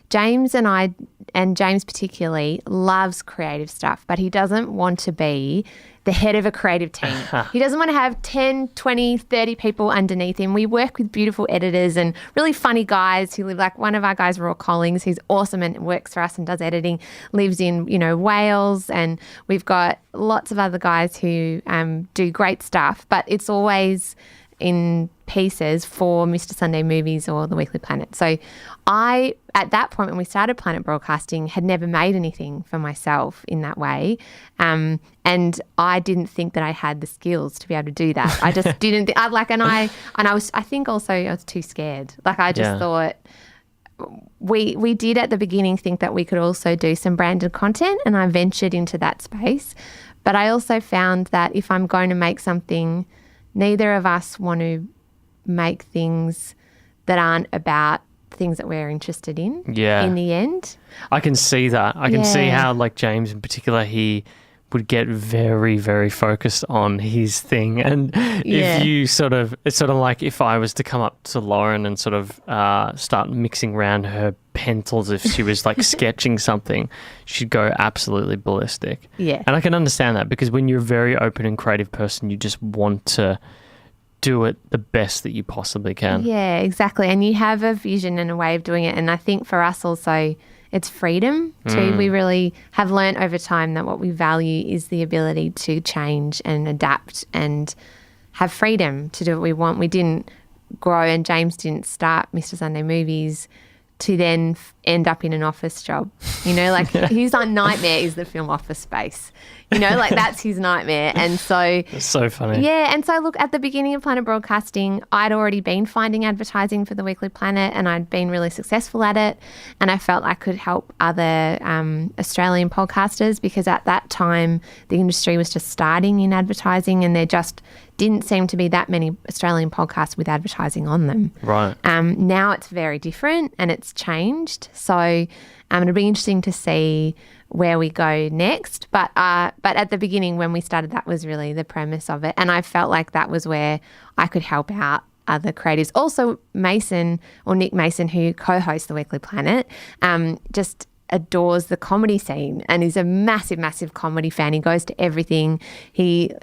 James and I, and James particularly, loves creative stuff, but he doesn't want to be the head of a creative team. He doesn't want to have 10, 20, 30 people underneath him. We work with beautiful editors and really funny guys who live, like one of our guys, Raw Collings, who's awesome and works for us and does editing, lives in, Wales. And we've got lots of other guys who do great stuff, but it's always in pieces for Mr. Sunday Movies or The Weekly Planet. So I, at that point when we started Planet Broadcasting, had never made anything for myself in that way. And I didn't think that I had the skills to be able to do that. I just didn't, I think also I was too scared. Like I just thought, we did at the beginning think that we could also do some branded content, and I ventured into that space. But I also found that if I'm going to make something, neither of us want to make things that aren't about things that we're interested in in the end. I can see that. I can see how, like James in particular, he would get very, very focused on his thing. And if you it's sort of like if I was to come up to Lauren and sort of start mixing around her pencils if she was like sketching something, she'd go absolutely ballistic. Yeah. And I can understand that because when you're a very open and creative person, you just want to do it the best that you possibly can. Yeah, exactly. And you have a vision and a way of doing it. And I think for us also, it's freedom too. We really have learned over time that what we value is the ability to change and adapt and have freedom to do what we want. We didn't grow, and James didn't start Mr. Sunday Movies to then end up in an office job. Like his nightmare is the film office space. Like that's his nightmare. And so... That's so funny. Yeah. And so look, at the beginning of Planet Broadcasting, I'd already been finding advertising for The Weekly Planet and I'd been really successful at it. And I felt I could help other Australian podcasters because at that time, the industry was just starting in advertising and there just didn't seem to be that many Australian podcasts with advertising on them. Right. Now it's very different and it's changed. So it'll be interesting to see where we go next. But at the beginning when we started, that was really the premise of it. And I felt like that was where I could help out other creatives. Also Nick Mason, who co-hosts The Weekly Planet, just adores the comedy scene and is a massive, massive comedy fan. He goes to everything. He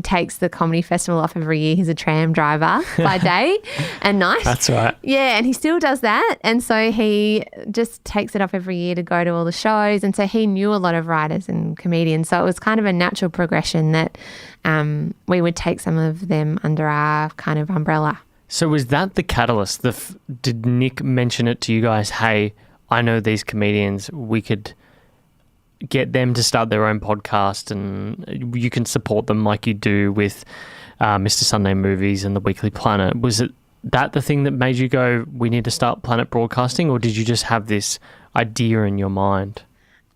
takes the comedy festival off every year. He's a tram driver by day and night. That's right. Yeah, and he still does that. And so he just takes it off every year to go to all the shows. And so he knew a lot of writers and comedians. So it was kind of a natural progression that we would take some of them under our kind of umbrella. So was that the catalyst? Did Nick mention it to you guys, hey, I know these comedians, we could get them to start their own podcast and you can support them like you do with Mr. Sunday Movies and The Weekly Planet? Was it that the thing that made you go, we need to start Planet Broadcasting, or did you just have this idea in your mind?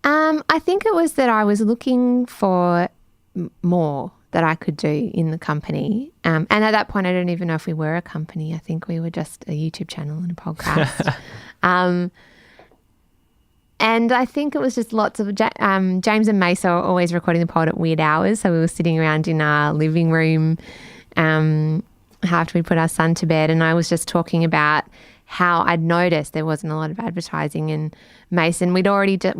I think it was that I was looking for more that I could do in the company. And at that point, I don't even know if we were a company. I think we were just a YouTube channel and a podcast. And I think it was just lots of James and Mesa are always recording the pod at weird hours. So we were sitting around in our living room after we put our son to bed, and I was just talking about how I'd noticed there wasn't a lot of advertising. And Mason, we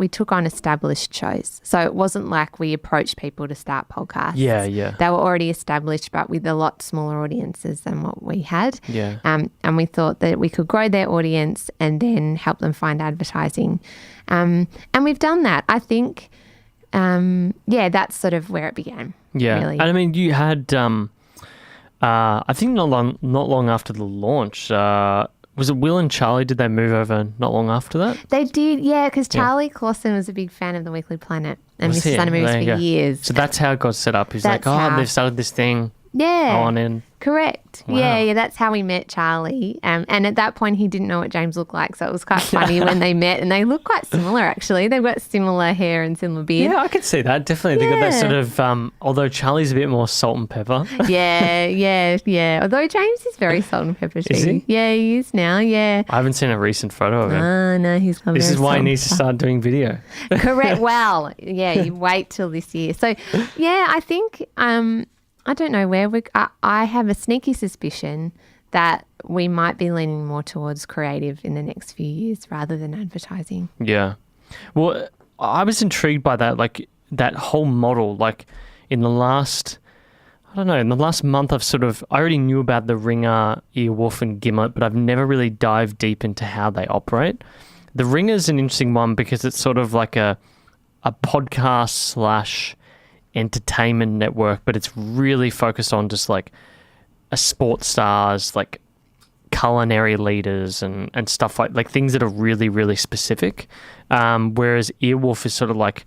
took on established shows. So it wasn't like we approached people to start podcasts. Yeah, yeah. They were already established, but with a lot smaller audiences than what we had. Yeah. And we thought that we could grow their audience and then help them find advertising. And we've done that. I think, that's sort of where it began. Yeah. Really. And I mean, you had, I think not long after the launch, was it Will and Charlie? Did they move over not long after that? They did, yeah, because Charlie Clausen was a big fan of The Weekly Planet and Mr. Sunday Movies for years. So that's how it got set up. He's like, they've started this thing. Yeah. on in. Correct. Wow. Yeah, that's how we met Charlie. And at that point, he didn't know what James looked like, so it was quite funny when they met. And they look quite similar, actually. They've got similar hair and similar beard. Yeah, I could see that. Definitely. They got that sort of, although Charlie's a bit more salt and pepper. Yeah. Although James is very salt and pepper too. Is he? Yeah, he is now, yeah. I haven't seen a recent photo of him. Oh, no, he's gone This very is why he salt needs and to start doing video. Correct. Well, yeah, you wait till this year. So, yeah, I think, I don't know where I have a sneaky suspicion that we might be leaning more towards creative in the next few years rather than advertising. Yeah. Well, I was intrigued by that, like that whole model, like in the last month I already knew about the Ringer, Earwolf and Gimlet, but I've never really dived deep into how they operate. The Ringer's an interesting one because it's sort of like a podcast / entertainment network, but it's really focused on just like a sports stars, like culinary leaders and stuff like things that are really, really specific. Whereas Earwolf is sort of like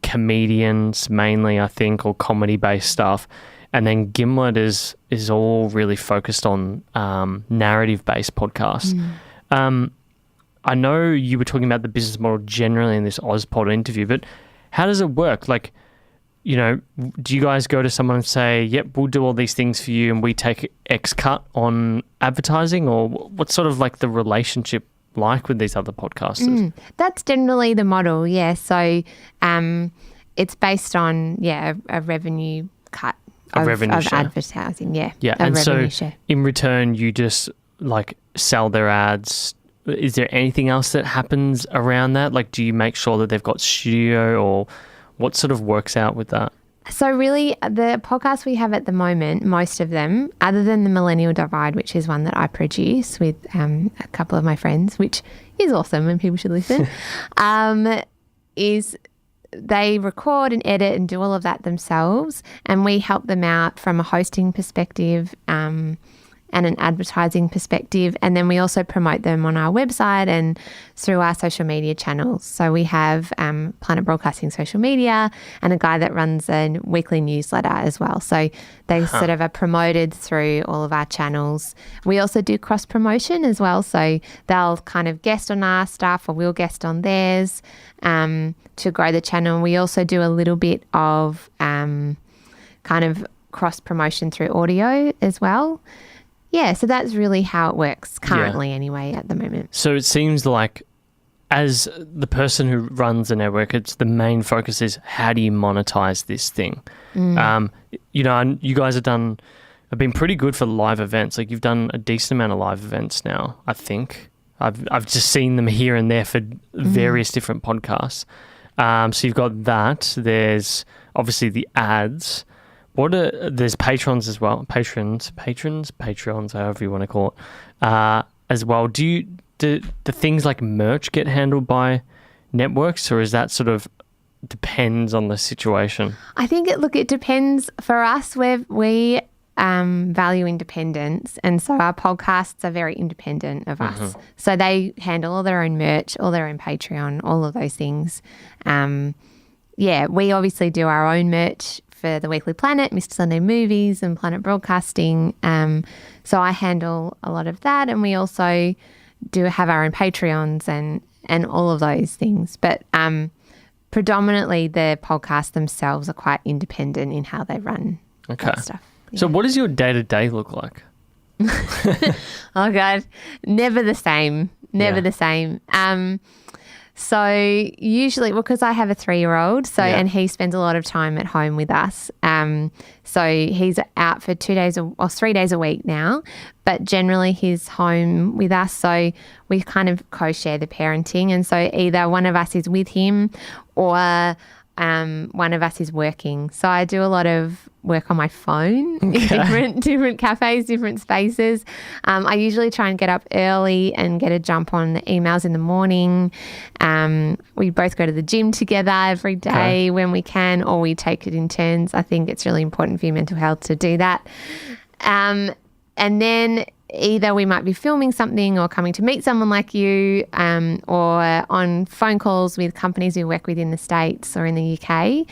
comedians mainly, I think, or comedy based stuff. And then Gimlet is all really focused on narrative based podcasts. I know you were talking about the business model generally in this Ozpod interview, but how does it work? Like, you know, do you guys go to someone and say, yep, we'll do all these things for you and we take X cut on advertising? Or what's sort of like the relationship like with these other podcasters? That's generally the model, yeah. So it's based on, a revenue cut of advertising, yeah. Yeah, and so in return, you just like sell their ads. Is there anything else that happens around that? Like, do you make sure that they've got studio or what sort of works out with that? So really, the podcasts we have at the moment, most of them, other than the Millennial Divide, which is one that I produce with a couple of my friends, which is awesome and people should listen, is they record and edit and do all of that themselves, and we help them out from a hosting perspective and an advertising perspective. And then we also promote them on our website and through our social media channels. So we have Planet Broadcasting social media and a guy that runs a weekly newsletter as well. So they sort of are promoted through all of our channels. We also do cross promotion as well. So they'll kind of guest on our stuff or we'll guest on theirs to grow the channel. We also do a little bit of kind of cross promotion through audio as well. Yeah, so that's really how it works currently anyway at the moment. So it seems like as the person who runs the network, it's the main focus is how do you monetize this thing? You know, you guys have been pretty good for live events. Like you've done a decent amount of live events now, I think. I've just seen them here and there for various different podcasts. So you've got that. There's obviously the ads. There's patrons as well, patrons, however you want to call it, as well. Do the things like merch get handled by networks, or is that sort of depends on the situation? I think it depends. For us, we value independence, and so our podcasts are very independent of us. So they handle all their own merch, all their own Patreon, all of those things. We obviously do our own merch for the Weekly Planet, Mr. Sunday Movies and Planet Broadcasting. So I handle a lot of that, and we also do have our own Patreons and all of those things. But predominantly the podcasts themselves are quite independent in how they run that stuff. Yeah. So what does your day-to-day look like? Oh, God. Never the same. The same. So usually, because I have a 3-year-old, and he spends a lot of time at home with us. So he's out for 2 days or 3 days a week now, but generally he's home with us. So we kind of co-share the parenting. And so either one of us is with him or one of us is working. So I do a lot of work on my phone in different cafes, different spaces. I usually try and get up early and get a jump on the emails in the morning. We both go to the gym together every day when we can, or we take it in turns. I think it's really important for your mental health to do that. And then either we might be filming something or coming to meet someone like you, or on phone calls with companies we work with in the States or in the UK.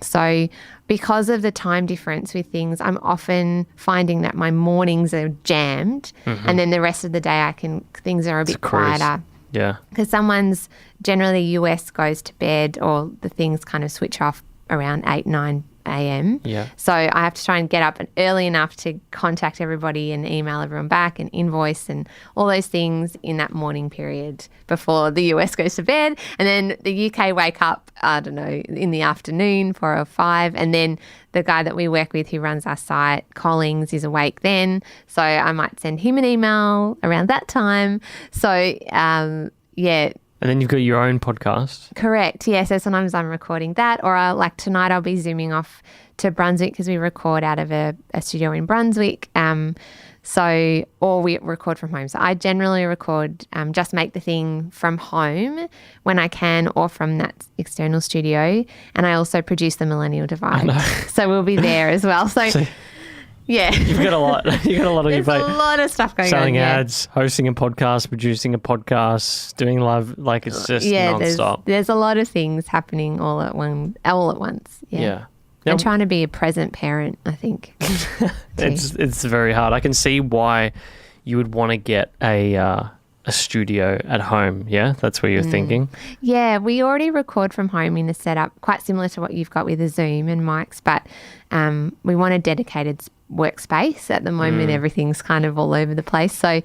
So because of the time difference with things, I'm often finding that my mornings are jammed, and then the rest of the day things are a bit quieter. Yeah. Because someone's generally US goes to bed, or the things kind of switch off around 8, 9 a.m. Yeah. So I have to try and get up early enough to contact everybody and email everyone back and invoice and all those things in that morning period before the US goes to bed. And then the UK wake up, I don't know, in the afternoon, 4 or 5. And then the guy that we work with who runs our site, Collings, is awake then. So I might send him an email around that time. So, yeah. And then you've got your own podcast. Correct. Yeah. So sometimes I'm recording that, or tonight I'll be zooming off to Brunswick because we record out of a studio in Brunswick. Or we record from home. So I generally record, just make the thing from home when I can, or from that external studio. And I also produce the Millennial Divide. So we'll be there as well. So yeah. You've got a lot. You've got a lot on your plate. There's a lot of stuff going on. Selling ads, hosting a podcast, producing a podcast, doing live, it's just nonstop. There's a lot of things happening all at once. Yeah. Now, and trying to be a present parent, I think. It's very hard. I can see why you would want to get a studio at home. Yeah, that's what you're thinking. Yeah, we already record from home in a setup quite similar to what you've got with a Zoom and mics, but we want a dedicated workspace. At the moment, everything's kind of all over the place. So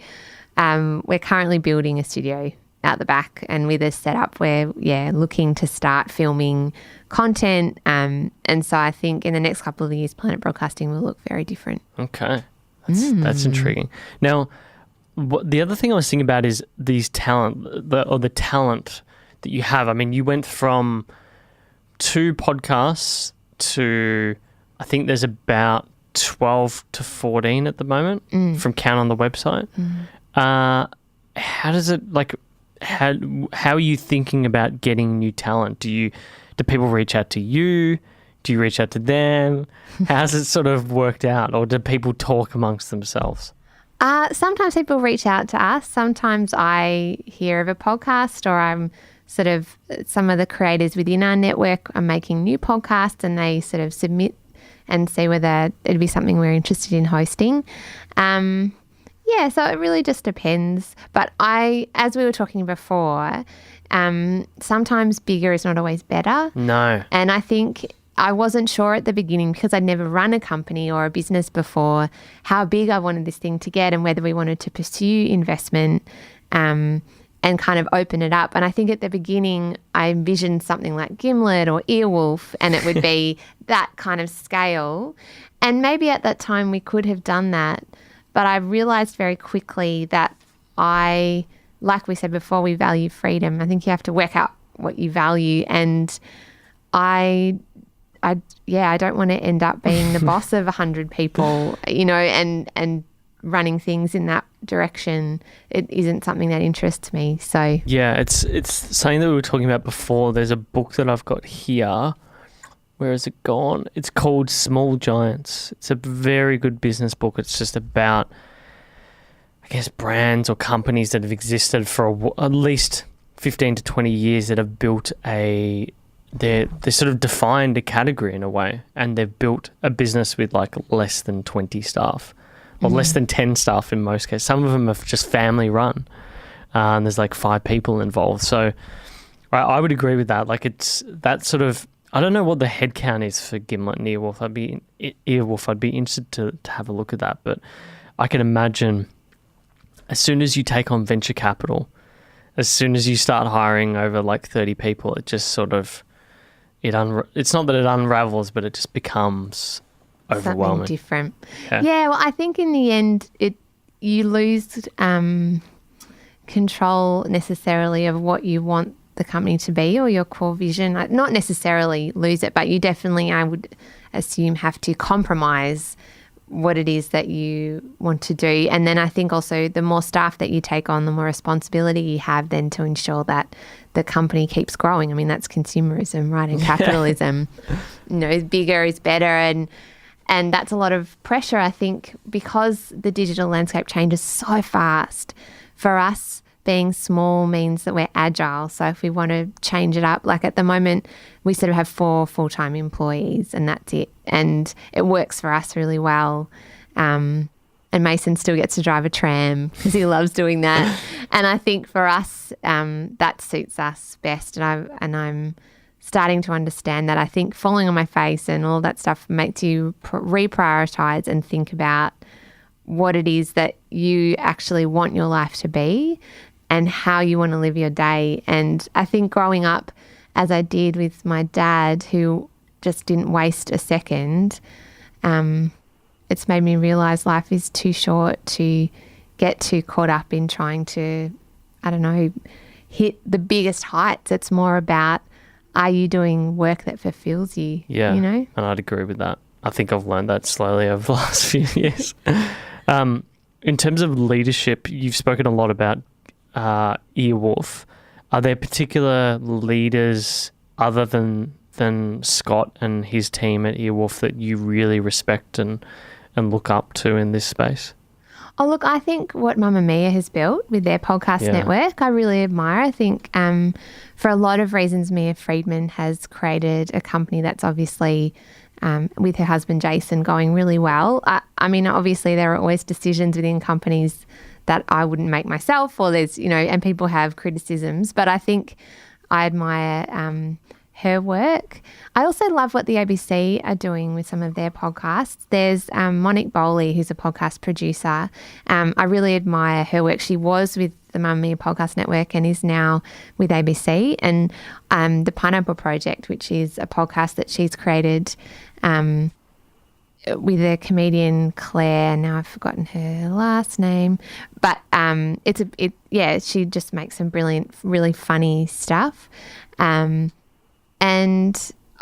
we're currently building a studio out the back, and with a setup where, looking to start filming content. And so I think in the next couple of years, Planet Broadcasting will look very different. Okay. That's intriguing. Now, the other thing I was thinking about is the talent that you have. I mean, you went from 2 podcasts to, I think there's about 12 to 14 at the moment from count on the website. How does it, how are you thinking about getting new talent? Do people reach out to you? Do you reach out to them? How's it sort of worked out? Or do people talk amongst themselves? Sometimes people reach out to us. Sometimes I hear of a podcast, or I'm sort of, some of the creators within our network are making new podcasts, and they sort of submit and see whether it'd be something we're interested in hosting. So it really just depends. But as we were talking before, sometimes bigger is not always better. No. And I think I wasn't sure at the beginning, because I'd never run a company or a business before, how big I wanted this thing to get, and whether we wanted to pursue investment and kind of open it up. And I think at the beginning I envisioned something like Gimlet or Earwolf, and it would be that kind of scale. And maybe at that time we could have done that. But I realised very quickly that like we said before, we value freedom. I think you have to work out what you value. And I don't want to end up being the boss of 100 people, and running things in that direction. It isn't something that interests me. So yeah, it's something that we were talking about before. There's a book that I've got here. Where has it gone? It's called Small Giants. It's a very good business book. It's just about, I guess, brands or companies that have existed for at least 15 to 20 years that have built they sort of defined a category in a way, and they've built a business with less than 20 staff, or less than 10 staff in most cases. Some of them are just family run, and there's 5 people involved. So I would agree with that. It's that sort of, I don't know what the headcount is for Gimlet and Earwolf. I'd be interested to have a look at that, but I can imagine as soon as you take on venture capital, as soon as you start hiring over 30 people, it just sort of, it's not that it unravels, but it just becomes overwhelming. Something different. Yeah, well, I think in the end, you lose control necessarily of what you want the company to be, or your core vision. Not necessarily lose it, but you definitely, I would assume, have to compromise what it is that you want to do. And then I think also the more staff that you take on, the more responsibility you have then to ensure that the company keeps growing. I mean, that's consumerism, right? And capitalism. Bigger is better. And that's a lot of pressure, I think, because the digital landscape changes so fast. For us, being small means that we're agile. So if we want to change it up, like at the moment, we sort of have 4 full-time employees and that's it. And it works for us really well. And Mason still gets to drive a tram because he loves doing that. And I think for us, that suits us best. And I'm starting to understand that. I think falling on my face and all that stuff makes you reprioritize and think about what it is that you actually want your life to be and how you want to live your day. And I think growing up, as I did with my dad, who just didn't waste a second, it's made me realise life is too short to get too caught up in trying to, I don't know, hit the biggest heights. It's more about, are you doing work that fulfills you? Yeah, you know? And I'd agree with that. I think I've learned that slowly over the last few years. In terms of leadership, you've spoken a lot about Earwolf. Are there particular leaders other than Scott and his team at Earwolf that you really respect and look up to in this space? Oh, look, I think what Mamma Mia has built with their podcast network, I really admire. I think for a lot of reasons, Mia Friedman has created a company that's obviously, with her husband Jason, going really well. I mean, obviously there are always decisions within companies that I wouldn't make myself, or there's, and people have criticisms, but I think I admire her work. I also love what the ABC are doing with some of their podcasts. There's Monique Bowley, who's a podcast producer. I really admire her work. She was with the Mamma Mia Podcast Network and is now with ABC. And the Pineapple Project, which is a podcast that she's created with a comedian, Claire. Now I've forgotten her last name, but she just makes some brilliant, really funny stuff. And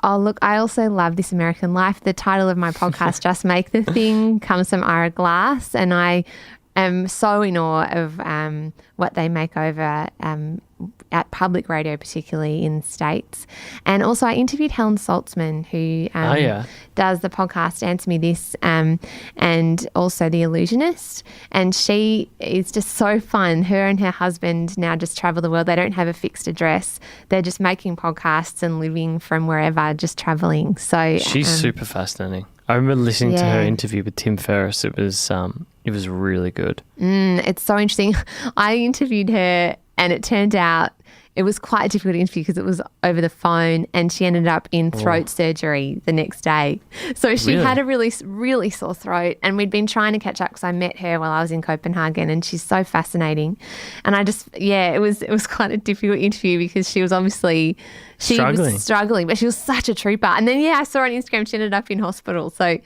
I also love This American Life. The title of my podcast, Just Make the Thing, comes from Ira Glass, and I am so in awe of what they make over at public radio, particularly in the States. And also I interviewed Helen Saltzman, who does the podcast Answer Me This, and also The Illusionist. And she is just so fun. Her and her husband now just travel the world. They don't have a fixed address. They're just making podcasts and living from wherever, just traveling. So she's super fascinating. I remember listening to her interview with Tim Ferriss. It was really good. It's so interesting. I interviewed her and it turned out it was quite a difficult interview because it was over the phone and she ended up in throat surgery the next day. So she had a really, really sore throat, and we'd been trying to catch up because I met her while I was in Copenhagen, and she's so fascinating. And I just, it was quite a difficult interview because she was obviously struggling, but she was such a trooper. And then, I saw her on Instagram, she ended up in hospital. So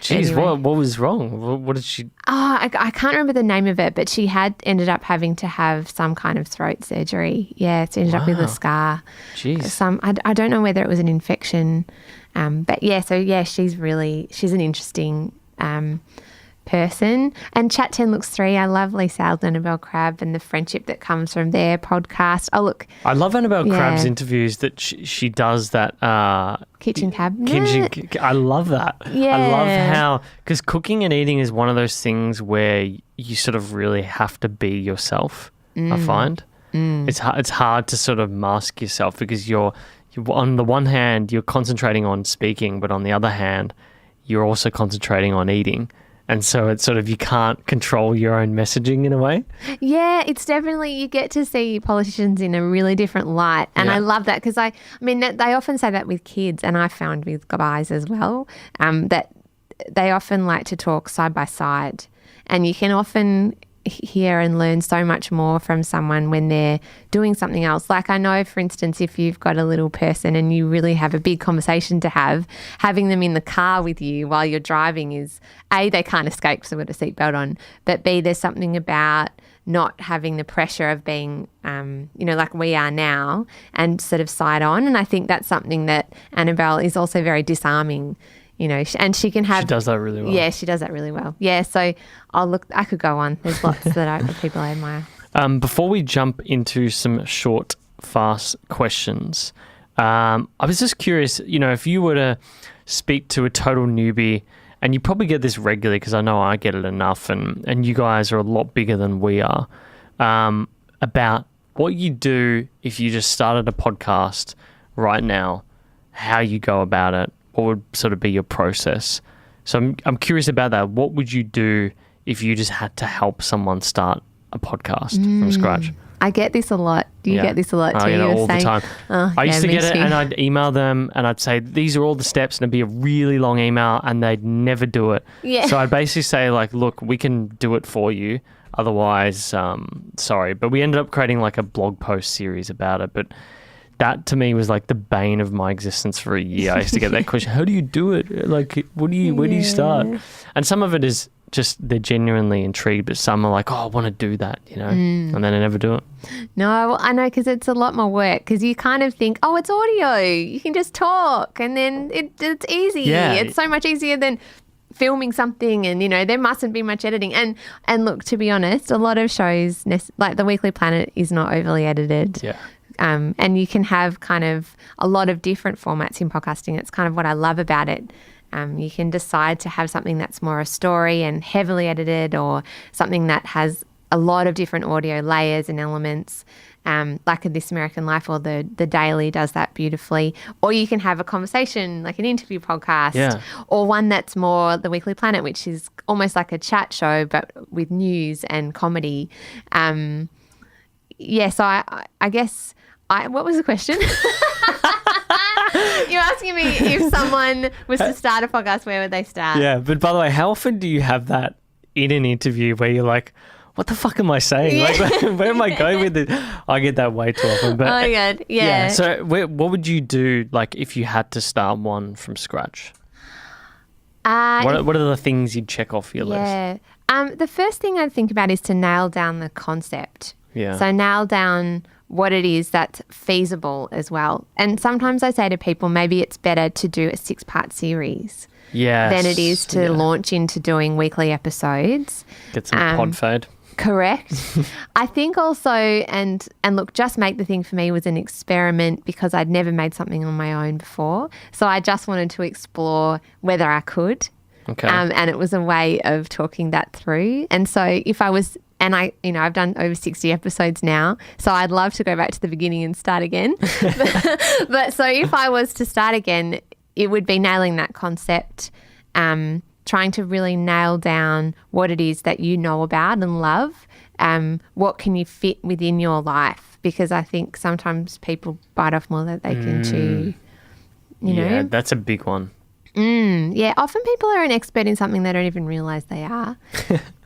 Jeez, anyway. What was wrong? What did she... I can't remember the name of it, but she had ended up having to have some kind of throat surgery. Yeah, she ended up with a scar. Jeez. I don't know whether it was an infection. But she's an interesting person. And Chat 10 Looks 3, I love Lisa Alden and Annabelle Crabb and the friendship that comes from their podcast. Oh, look. I love Annabelle Crabb's interviews that she does that. Kitchen cabinet. I love that. Yeah. I love how, because cooking and eating is one of those things where you sort of really have to be yourself, I find. It's hard to sort of mask yourself because you're on the one hand, you're concentrating on speaking, but on the other hand, you're also concentrating on eating. And so it's sort of, you can't control your own messaging in a way. Yeah, it's definitely, you get to see politicians in a really different light. And I love that because they often say that with kids, and I found with guys as well, that they often like to talk side by side. And you can often hear and learn so much more from someone when they're doing something else. Like I know, for instance, if you've got a little person and you really have a big conversation to have, having them in the car with you while you're driving is, A, they can't escape because they've got a seatbelt on, but B, there's something about not having the pressure of being, like we are now, and sort of side on. And I think that's something that Annabelle is also very disarming. And she can have... She does that really well. Yeah, she does that really well. Yeah, so I could go on. There's lots of people I admire. Before we jump into some short, fast questions, I was just curious, if you were to speak to a total newbie and you probably get this regularly because I know I get it enough, and you guys are a lot bigger than we are, about what you do if you just started a podcast right now, how you go about it, what would sort of be your process. So I'm curious about that. What would you do if you just had to help someone start a podcast from scratch? I get this a lot. Do you get this a lot too? I get it all the time. I used to get it, too. and I'd email them and I'd say, these are all the steps, and it'd be a really long email, and they'd never do it. Yeah. So I'd basically say, like, look, we can do it for you. Otherwise, sorry. But we ended up creating like a blog post series about it. But that to me was like the bane of my existence for a year. I used to get that question, how do you do it? Like, where do you start? And some of it is just they're genuinely intrigued, but some are like, oh, I want to do that, you know, and then they never do it. No, well, I know, because it's a lot more work, because you kind of think, oh, it's audio. You can just talk, and then it's easy. Yeah. It's so much easier than filming something, and, you know, there mustn't be much editing. And look, to be honest, a lot of shows, like The Weekly Planet, is not overly edited. Yeah. And you can have kind of a lot of different formats in podcasting. It's kind of what I love about it. You can decide to have something that's more a story and heavily edited, or something that has a lot of different audio layers and elements, like This American Life or the Daily does that beautifully. Or you can have a conversation, like an interview podcast, or one that's more The Weekly Planet, which is almost like a chat show but with news and comedy. So I guess what was the question? You're asking me if someone was to start a podcast, where would they start? Yeah, but by the way, how often do you have that in an interview where you're like, what the fuck am I saying? Like, where am I going with it? I get that way too often. But, oh my God, yeah. So what would you do, like, if you had to start one from scratch? What are the things you'd check off your list? The first thing I'd think about is to nail down the concept. Yeah. So nail down what it is that's feasible as well. And sometimes I say to people, maybe it's better to do a 6-part series than it is to launch into doing weekly episodes. Get some pod fade. Correct. I think also, and look, Just Make the Thing for me was an experiment, because I'd never made something on my own before. So I just wanted to explore whether I could. Okay. And it was a way of talking that through. And so if I was, and I've done over 60 episodes now, so I'd love to go back to the beginning and start again. But so if I was to start again, it would be nailing that concept, trying to really nail down what it is that you know about and love. What can you fit within your life? Because I think sometimes people bite off more than they can chew. You know? Yeah, that's a big one. Often people are an expert in something they don't even realise they are.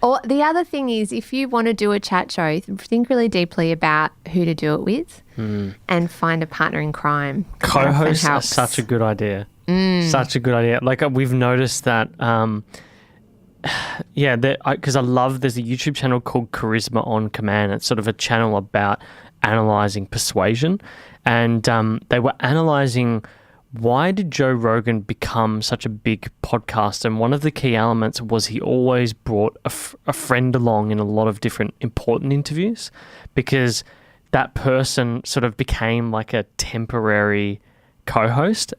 Or the other thing is, if you want to do a chat show, think really deeply about who to do it with and find a partner in crime. Co-hosts are such a good idea. Such a good idea. Like, we've noticed that, because I love, there's a YouTube channel called Charisma on Command. It's sort of a channel about analysing persuasion. And they were analysing, why did Joe Rogan become such a big podcast? And one of the key elements was he always brought a friend along in a lot of different important interviews, because that person sort of became like a temporary co-host.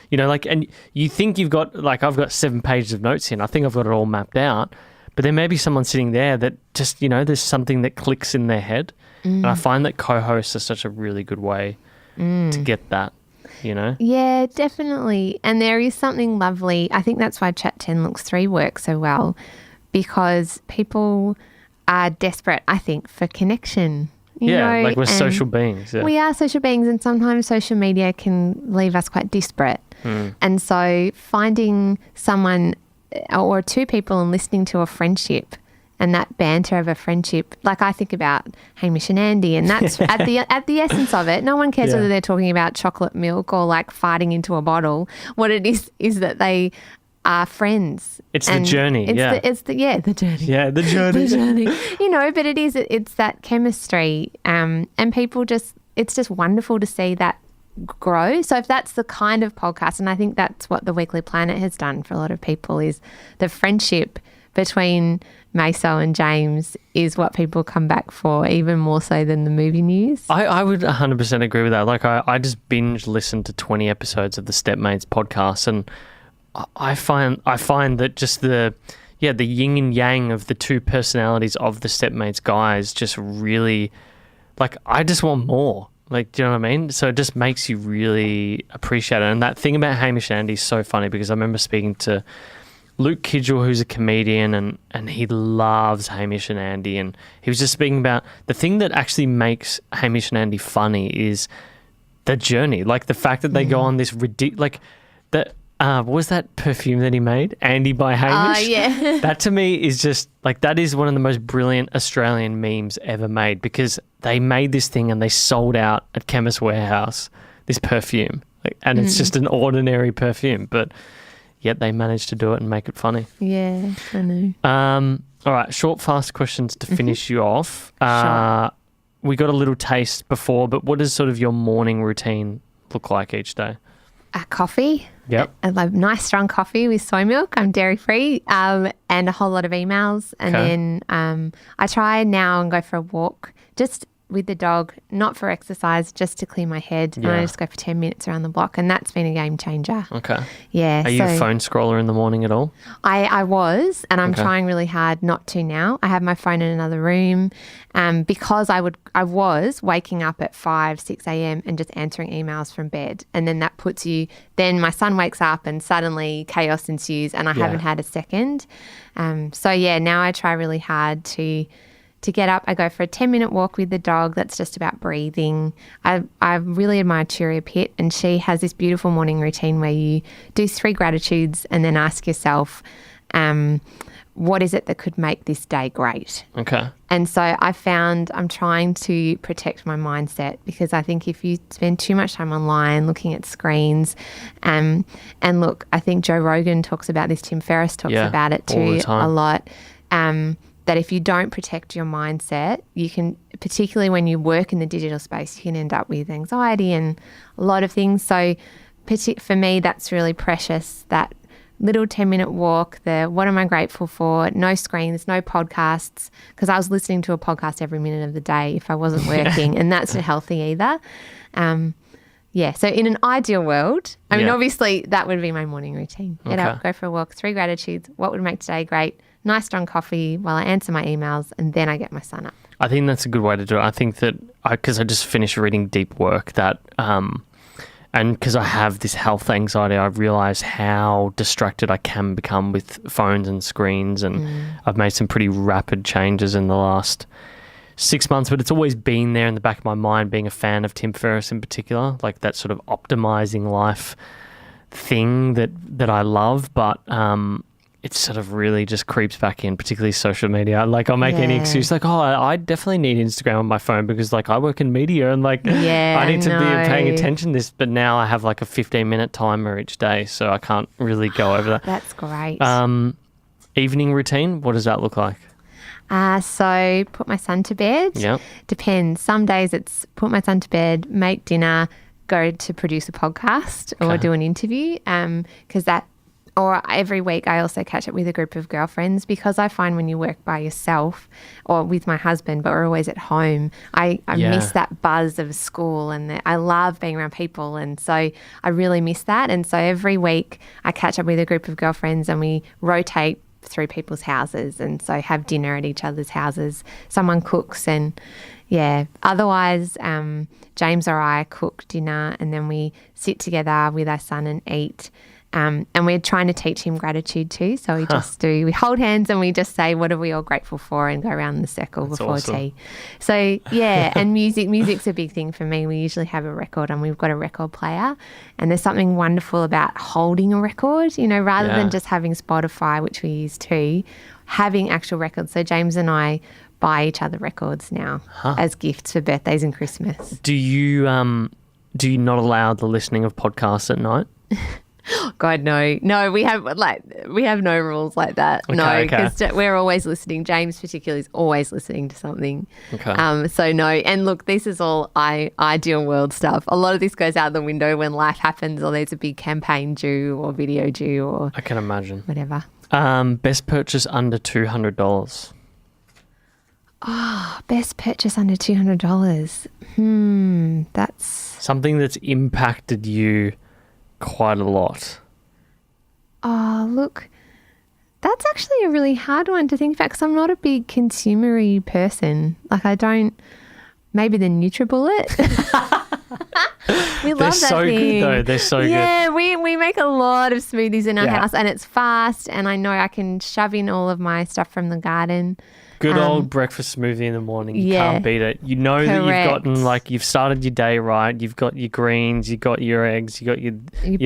You know, like, and you think you've got, like, I've got 7 pages of notes in. I think I've got it all mapped out. But there may be someone sitting there that just, you know, there's something that clicks in their head. And I find that co-hosts are such a really good way to get that. You know? Yeah, definitely. And there is something lovely. I think that's why Chat 10 Looks 3 works so well, because people are desperate, I think, for connection. You know, like we're social beings. Yeah. We are social beings, and sometimes social media can leave us quite disparate. And so finding someone or 2 people and listening to a friendship and that banter of a friendship, like I think about Hamish and Andy, and that's at the essence of it. No one cares whether they're talking about chocolate milk or like farting into a bottle. What it is that they are friends. It's the journey. It's the journey. Yeah, the journey. The journey. You know, but it's that chemistry, and people it's just wonderful to see that grow. So if that's the kind of podcast, and I think that's what The Weekly Planet has done for a lot of people, is the friendship between Meso and James is what people come back for, even more so than the movie news. I would 100% agree with that. Like, I just binge listened to 20 episodes of the Stepmates podcast, and I find that just the yin and yang of the two personalities of the Stepmates guys just really, like, I just want more. Like, do you know what I mean? So it just makes you really appreciate it. And that thing about Hamish and Andy is so funny because I remember speaking to Luke Kidgel, who's a comedian, and he loves Hamish and Andy. And he was just speaking about the thing that actually makes Hamish and Andy funny is the journey. Like the fact that they go on this ridiculous, like that. What was that perfume that he made? Andy by Hamish? Yeah. That to me is just like, that is one of the most brilliant Australian memes ever made because they made this thing and they sold out at Chemist Warehouse, this perfume. Like, and it's just an ordinary perfume, but yet they managed to do it and make it funny. Yeah, I know. All right, short, fast questions to finish you off. Sure. We got a little taste before, but what does sort of your morning routine look like each day? Coffee. Yep. I love nice strong coffee with soy milk. I'm dairy free, and a whole lot of emails. And then I try now and go for a walk just with the dog, not for exercise, just to clear my head. Yeah. And I just go for 10 minutes around the block, and that's been a game changer. Okay. Yeah. Are you a phone scroller in the morning at all? I was, and I'm trying really hard not to now. I have my phone in another room because I was waking up at 5, 6 a.m. and just answering emails from bed. And then that puts you, then my son wakes up and suddenly chaos ensues and I haven't had a second. So now I try really hard to get up. I go for a 10-minute walk with the dog. That's just about breathing. I really admire Turia Pitt, and she has this beautiful morning routine where you do 3 gratitudes and then ask yourself, what is it that could make this day great? Okay. And so I found I'm trying to protect my mindset because I think if you spend too much time online looking at screens, and look, I think Joe Rogan talks about this, Tim Ferriss talks about it too a lot, that if you don't protect your mindset, you can, particularly when you work in the digital space, you can end up with anxiety and a lot of things. So for me, that's really precious, that little 10-minute walk, the what am I grateful for, no screens, no podcasts, because I was listening to a podcast every minute of the day if I wasn't working, and that's not healthy either. So in an ideal world, I mean, obviously that would be my morning routine. Get up, go for a walk, 3 gratitudes, what would make today great, nice strong coffee while I answer my emails, and then I get my son up. I think that's a good way to do it. I think that because I just finished reading Deep Work, that and because I have this health anxiety, I've realised how distracted I can become with phones and screens, and I've made some pretty rapid changes in the last 6 months, but it's always been there in the back of my mind, being a fan of Tim Ferriss in particular, like that sort of optimizing life thing that I love, but it sort of really just creeps back in, particularly social media. Like I'll make any excuse like, I definitely need Instagram on my phone because like I work in media and like I need to be paying attention to this. But now I have like a 15-minute timer each day, so I can't really go over that. That's great. Evening routine, what does that look like? So put my son to bed. Yep. Depends. Some days it's put my son to bed, make dinner, go to produce a podcast or do an interview because or every week I also catch up with a group of girlfriends because I find when you work by yourself or with my husband but we're always at home, I miss that buzz of school and I love being around people, and so I really miss that. And so every week I catch up with a group of girlfriends and we rotate through people's houses, and so have dinner at each other's houses. Someone cooks and otherwise James or I cook dinner and then we sit together with our son and eat. And we're trying to teach him gratitude too. So we hold hands and we just say, what are we all grateful for, and go around the circle before tea. So, and music's a big thing for me. We usually have a record and we've got a record player, and there's something wonderful about holding a record, rather than just having Spotify, which we use too, having actual records. So James and I buy each other records now as gifts for birthdays and Christmas. Do you not allow the listening of podcasts at night? God, no. No, we have no rules like that. Because we're always listening. James particularly is always listening to something. Okay. So no. And look, this is all ideal world stuff. A lot of this goes out the window when life happens or there's a big campaign due or video due or I can imagine. Whatever. Best purchase under $200. Oh, best purchase under $200. That's something that's impacted you quite a lot. Oh, look, that's actually a really hard one to think about because I'm not a big consumery person. Like I don't, maybe the NutriBullet. We love They're that so thing. good though. They're so good. Yeah, we make a lot of smoothies in our Yeah. house and it's fast and I know I can shove in all of my stuff from the garden. Good old breakfast smoothie in the morning. You yeah. can't beat it. You know that you've started your day right. You've got your greens, you've got your eggs, you've got your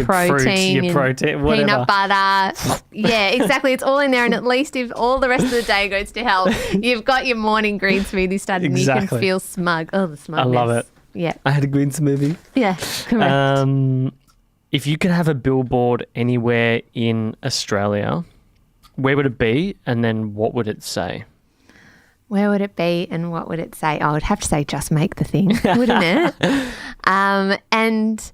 protein, fruits, your protein, whatever. Peanut butter. Yeah, exactly. It's all in there. And at least if all the rest of the day goes to hell, you've got your morning green smoothie started and you can feel smug. Oh, the smugness. I love it. Yeah. I had a green smoothie. Yeah, correct. If you could have a billboard anywhere in Australia, where would it be and then what would it say? Where would it be and what would it say? Oh, I would have to say just make the thing, wouldn't it? And,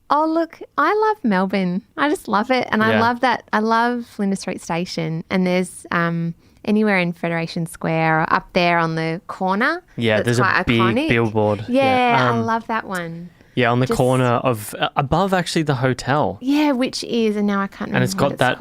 oh, look, I love Melbourne. I just love it. And I love that. I love Flinders Street Station. And there's anywhere in Federation Square or up there on the corner. Yeah, there's a big iconic billboard. Yeah, I love that one. Yeah, on the corner of above actually the hotel. Yeah, which is, and now I can't remember. And it's got that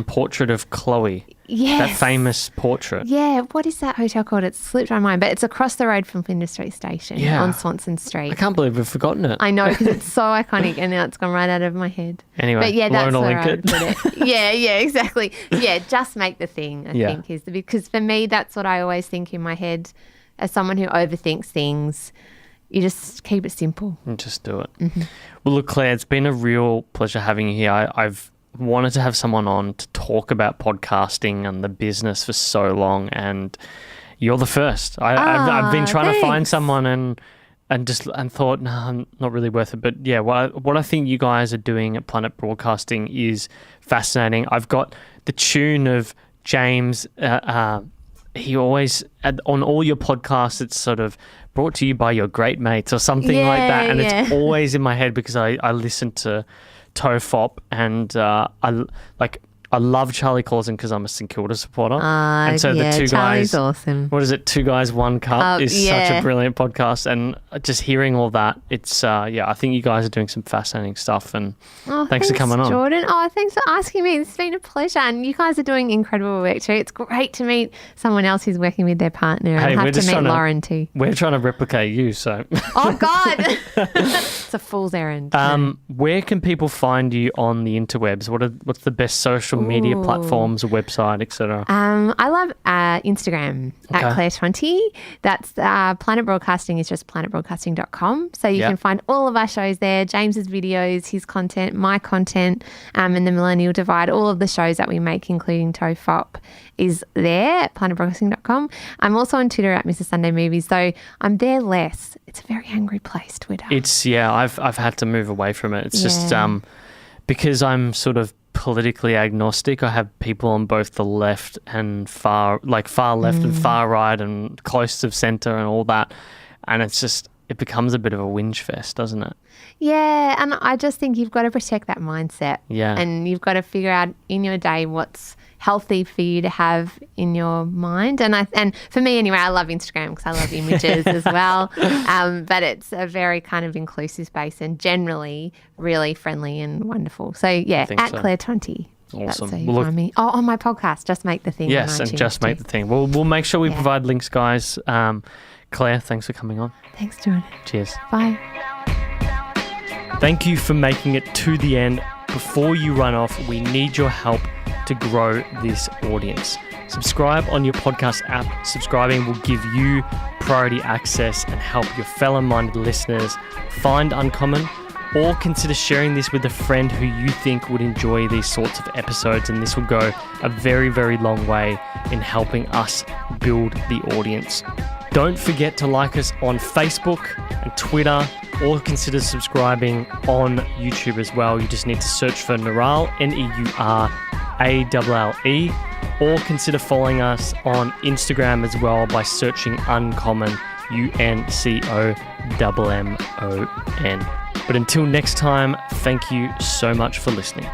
portrait of Chloe. Yes. That famous portrait. Yeah, what is that hotel called? It's slipped my mind, but it's across the road from Flinders Street Station on Swanson Street. I can't believe we've forgotten it. I know, because it's so iconic and now it's gone right out of my head. Anyway, but yeah, that's where I would it. put it. Yeah, exactly. Yeah, just make the thing, I think, is because for me, that's what I always think in my head as someone who overthinks things. You just keep it simple. And just do it. Mm-hmm. Well, look, Claire, it's been a real pleasure having you here. I've wanted to have someone on to talk about podcasting and the business for so long, and you're the first. I've been trying to find someone and thought, no, I'm not really worth it. But yeah, what I think you guys are doing at Planet Broadcasting is fascinating. I've got the tune of James. He always, on all your podcasts, it's sort of brought to you by your great mates or something like that. And it's always in my head because I listen to Tofop and I love Charlie Clausen because I'm a St Kilda supporter. And so the two Charlie's guys, awesome. What is it? Two Guys, One Cup is such a brilliant podcast. And just hearing all that, it's, I think you guys are doing some fascinating stuff. And thanks for coming on. Jordan. Oh, thanks for asking me. It's been a pleasure. And you guys are doing incredible work too. It's great to meet someone else who's working with their partner. Hey, I have to meet Lauren too. We're trying to replicate you, so. Oh, God. It's a fool's errand. Where can people find you on the interwebs? What's the best social media platforms, a website, etc.? I love Instagram at Claire Tonti. That's Planet Broadcasting is just planetbroadcasting.com. So you can find all of our shows there, James's videos, his content, my content, and the Millennial Divide. All of the shows that we make, including Tofop, is there at planetbroadcasting.com. I'm also on Twitter at Mrs. Sunday Movies, though I'm there less. It's a very angry place, Twitter. I've had to move away from it. It's just because I'm sort of politically agnostic. I have people on both the left and far left and far right and close to centre and all that. And it's just, it becomes a bit of a whinge fest, doesn't it? Yeah, and I just think you've got to protect that mindset. Yeah. And you've got to figure out in your day what's healthy for you to have in your mind. And for me anyway, I love Instagram because I love images as well. But it's a very kind of inclusive space and generally really friendly and wonderful. So yeah, at Claire Tonti. Awesome. That's how you find me. Oh, on my podcast, Just Make the Thing. Yes, and Just Make the Thing. We'll make sure we provide links, guys. Claire, thanks for coming on. Thanks, Jordan. Cheers. Bye. Thank you for making it to the end. Before you run off, we need your help to grow this audience. Subscribe on your podcast app. Subscribing will give you priority access and help your fellow-minded listeners find Uncommon, or consider sharing this with a friend who you think would enjoy these sorts of episodes, and this will go a very, very long way in helping us build the audience. Don't forget to like us on Facebook and Twitter, or consider subscribing on YouTube as well. You just need to search for Neural, Neuralle, or consider following us on Instagram as well by searching Uncommon, UNCOMMON. But until next time, thank you so much for listening.